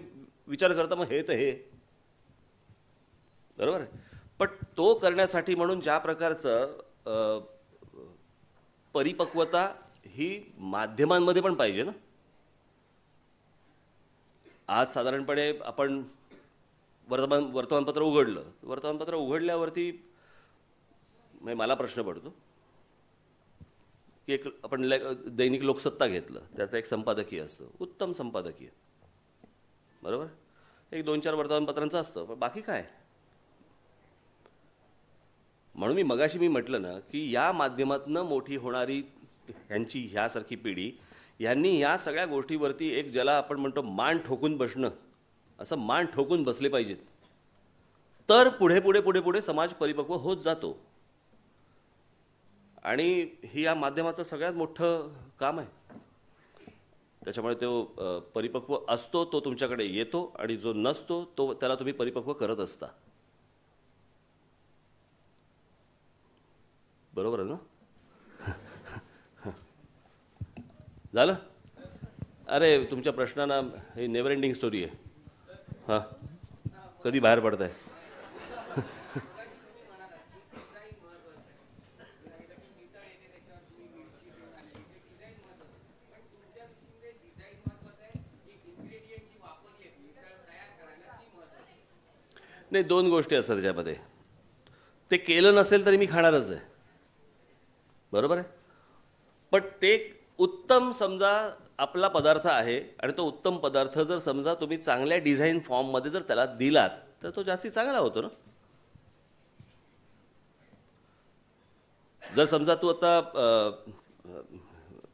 विचार करता मग हे तर हे, बरोबर आहे. पण तो करण्यासाठी म्हणून ज्या प्रकारचं परिपक्वता ही माध्यमांमध्ये पण पाहिजे ना. आज साधारणपणे आपण वर्तमानपत्र उघडलं, वर्तमानपत्र उघडल्यावरती मला प्रश्न पडतो की एक आपण दैनिक लोकसत्ता घेतलं, त्याचं एक संपादकीय असतं, उत्तम संपादकीय, बरोबर, एक 2-4 वर्तमानपत्रांचं असतं, पण बाकी काय. म्हणून मी म्हटलं ना की या माध्यमातून मोठी होणारी ह्यासारखी पिढी, यांनी या सगळ्या गोष्टीवरती एक ज्याला आपण म्हणतो मान ठोकून बसणं, असं मान ठोकून बसले पाहिजेत, तर पुढे पुढे पुढे पुढे समाज परिपक्व होत जातो. आणि ही या माध्यमाचं सगळ्यात मोठं काम आहे. त्याच्यामुळे तो परिपक्व असतो, तो तुमच्याकडे येतो, आणि जो नसतो तो त्याला तुम्ही परिपक्व करत असता. बरोबर आहे ना? झालं? अरे तुमच्या प्रश्नांना ही नेव्हर एंडिंग स्टोरी आहे. हां, कधी बाहेर पडताय? नाही, 2 गोष्टी असतात त्याच्यामध्ये. ते केलं नसेल तरी मी खाणारच आहे, बरोबर आहे, पण ते उत्तम समजा आपला पदार्थ आहे, आणि तो उत्तम पदार्थ जर समजा तुम्ही चांगल्या डिझाईन फॉर्ममध्ये जर त्याला दिलात तर तो जास्ती चांगला होतो ना. जर समजा तू आता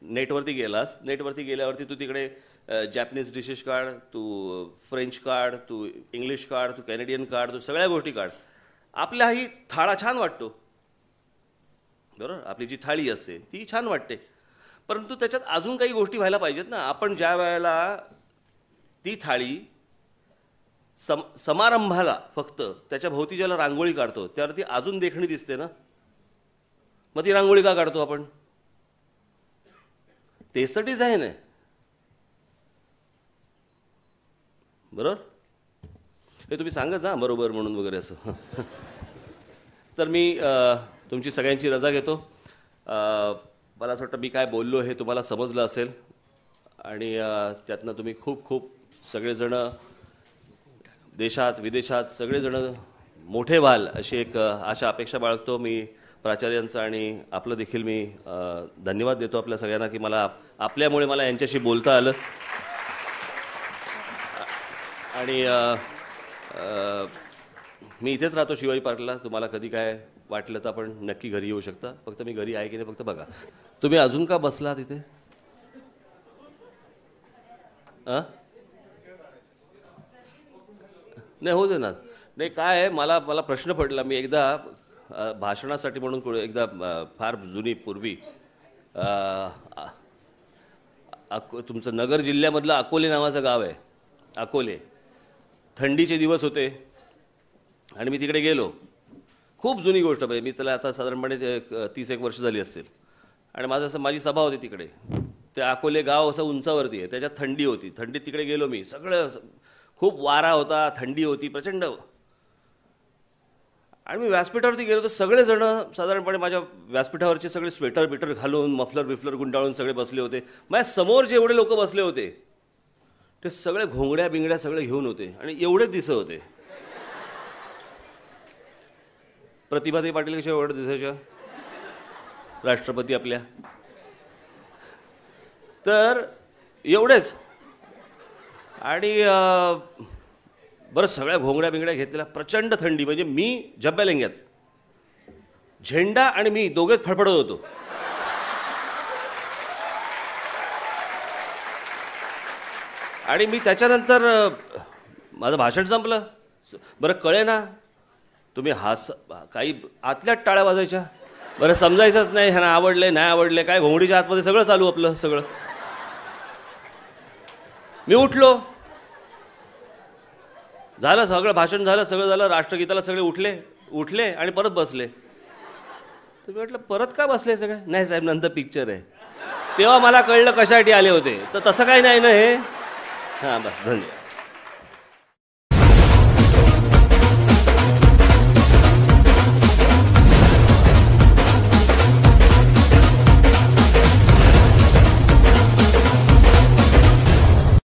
नेटवरती गेलास, नेटवरती गेल्यावरती तू तिकडे जॅपनीज डिशेस काढ, तू फ्रेंच काढ, तू इंग्लिश काढ, तू कॅनेडियन काढ, तू सगळ्या गोष्टी काढ, आपल्याही थाळा छान वाटतो, बरोबर, आपली जी थाळी असते ती छान वाटते, परंतु त्याच्यात अजून काही गोष्टी व्हायला पाहिजेत ना. आपण ज्या वेळेला ती थाळी समारंभाला फक्त त्याच्या भोवती ज्याला रांगोळी काढतो त्यावरती अजून देखणी दिसते ना, मग ती रांगोळी का काढतो आपण? तेच तर डिझाईन आहे, बरोबर. हे तुम्ही सांगत जा बरोबर म्हणून वगैरे असं. तर मी तुमची सगळ्यांची रजा घेतो. मला असं वाटतं मी काय बोललो हे तुम्हाला समजलं असेल, आणि त्यातनं तुम्ही खूप खूप सगळेजण देशात विदेशात सगळेजण मोठे व्हाल अशी एक आशा अपेक्षा बाळगतो. मी प्राचार्यांचं आणि आपलं देखील मी धन्यवाद देतो आपल्या सगळ्यांना की आपल्यामुळे मला यांच्याशी बोलता आलं. आणि मी इथेच राहतो शिवाजी पार्कला. तुम्हाला कधी काय वाटलं तर आपण नक्की घरी येऊ शकता. फक्त मी घरी आहे की नाही फक्त बघा. तुम्ही अजून का बसला तिथे? नाही होऊ दे ना. नाही काय आहे, मला प्रश्न पडला. मी एकदा भाषणासाठी म्हणून एकदा फार जुनी पूर्वी तुमचं नगर जिल्ह्यामधलं अकोले नावाचं गाव आहे, अकोले. थंडीचे दिवस होते आणि मी तिकडे गेलो. खूप जुनी गोष्ट पाहिजे. मी चला आता साधारणपणे 30-1 वर्ष झाली असतील. आणि माझी सभा होती तिकडे. ते अकोले गाव असं उंचावरती आहे, त्याच्यात थंडी होती. थंडीत तिकडे गेलो मी. सगळं खूप वारा होता, थंडी होती प्रचंड. आणि मी व्यासपीठावरती गेलो तर सगळेजण साधारणपणे माझ्या व्यासपीठावरचे सगळे स्वेटर बिटर घालून मफलर बिफलर गुंडाळून सगळे बसले होते. माझ्या समोर जे एवढे लोक बसले होते ते सगळे घोंगड्या बिंगड्या सगळे घेऊन होते आणि एवढेच दिसत होते. प्रतिभाताई पाटील कशा एवढं दिसायच्या, राष्ट्रपती आपल्या. तर एवढेच. आणि बरं सगळ्या घोंगड्या बिंगड्या घेतलेल्या, प्रचंड थंडी. म्हणजे मी झब्या लेंग्यात, झेंडा आणि मी दोघेच फडफडत होतो. आणि मी त्याच्यानंतर माझं भाषण संपलं. बरं कळे ना तुम्ही काही आतल्यात टाळ्या वाजायच्या. बरं समजायचंच नाही ह्यांना आवडले नाही आवडले काय, घोंगडीच्या आतमध्ये सगळं चालू आपलं सगळं. मी उठलो, झालं सगळं भाषण झालं, सगळं झालं. राष्ट्रगीताला सगळे उठले आणि परत बसले. तर मी म्हटलं परत का बसले सगळे? नाही साहेब नंतर पिक्चर आहे. तेव्हा मला कळलं कशासाठी आले होते. तर तसं काही नाही ना हे. हां बस धन्यवाद.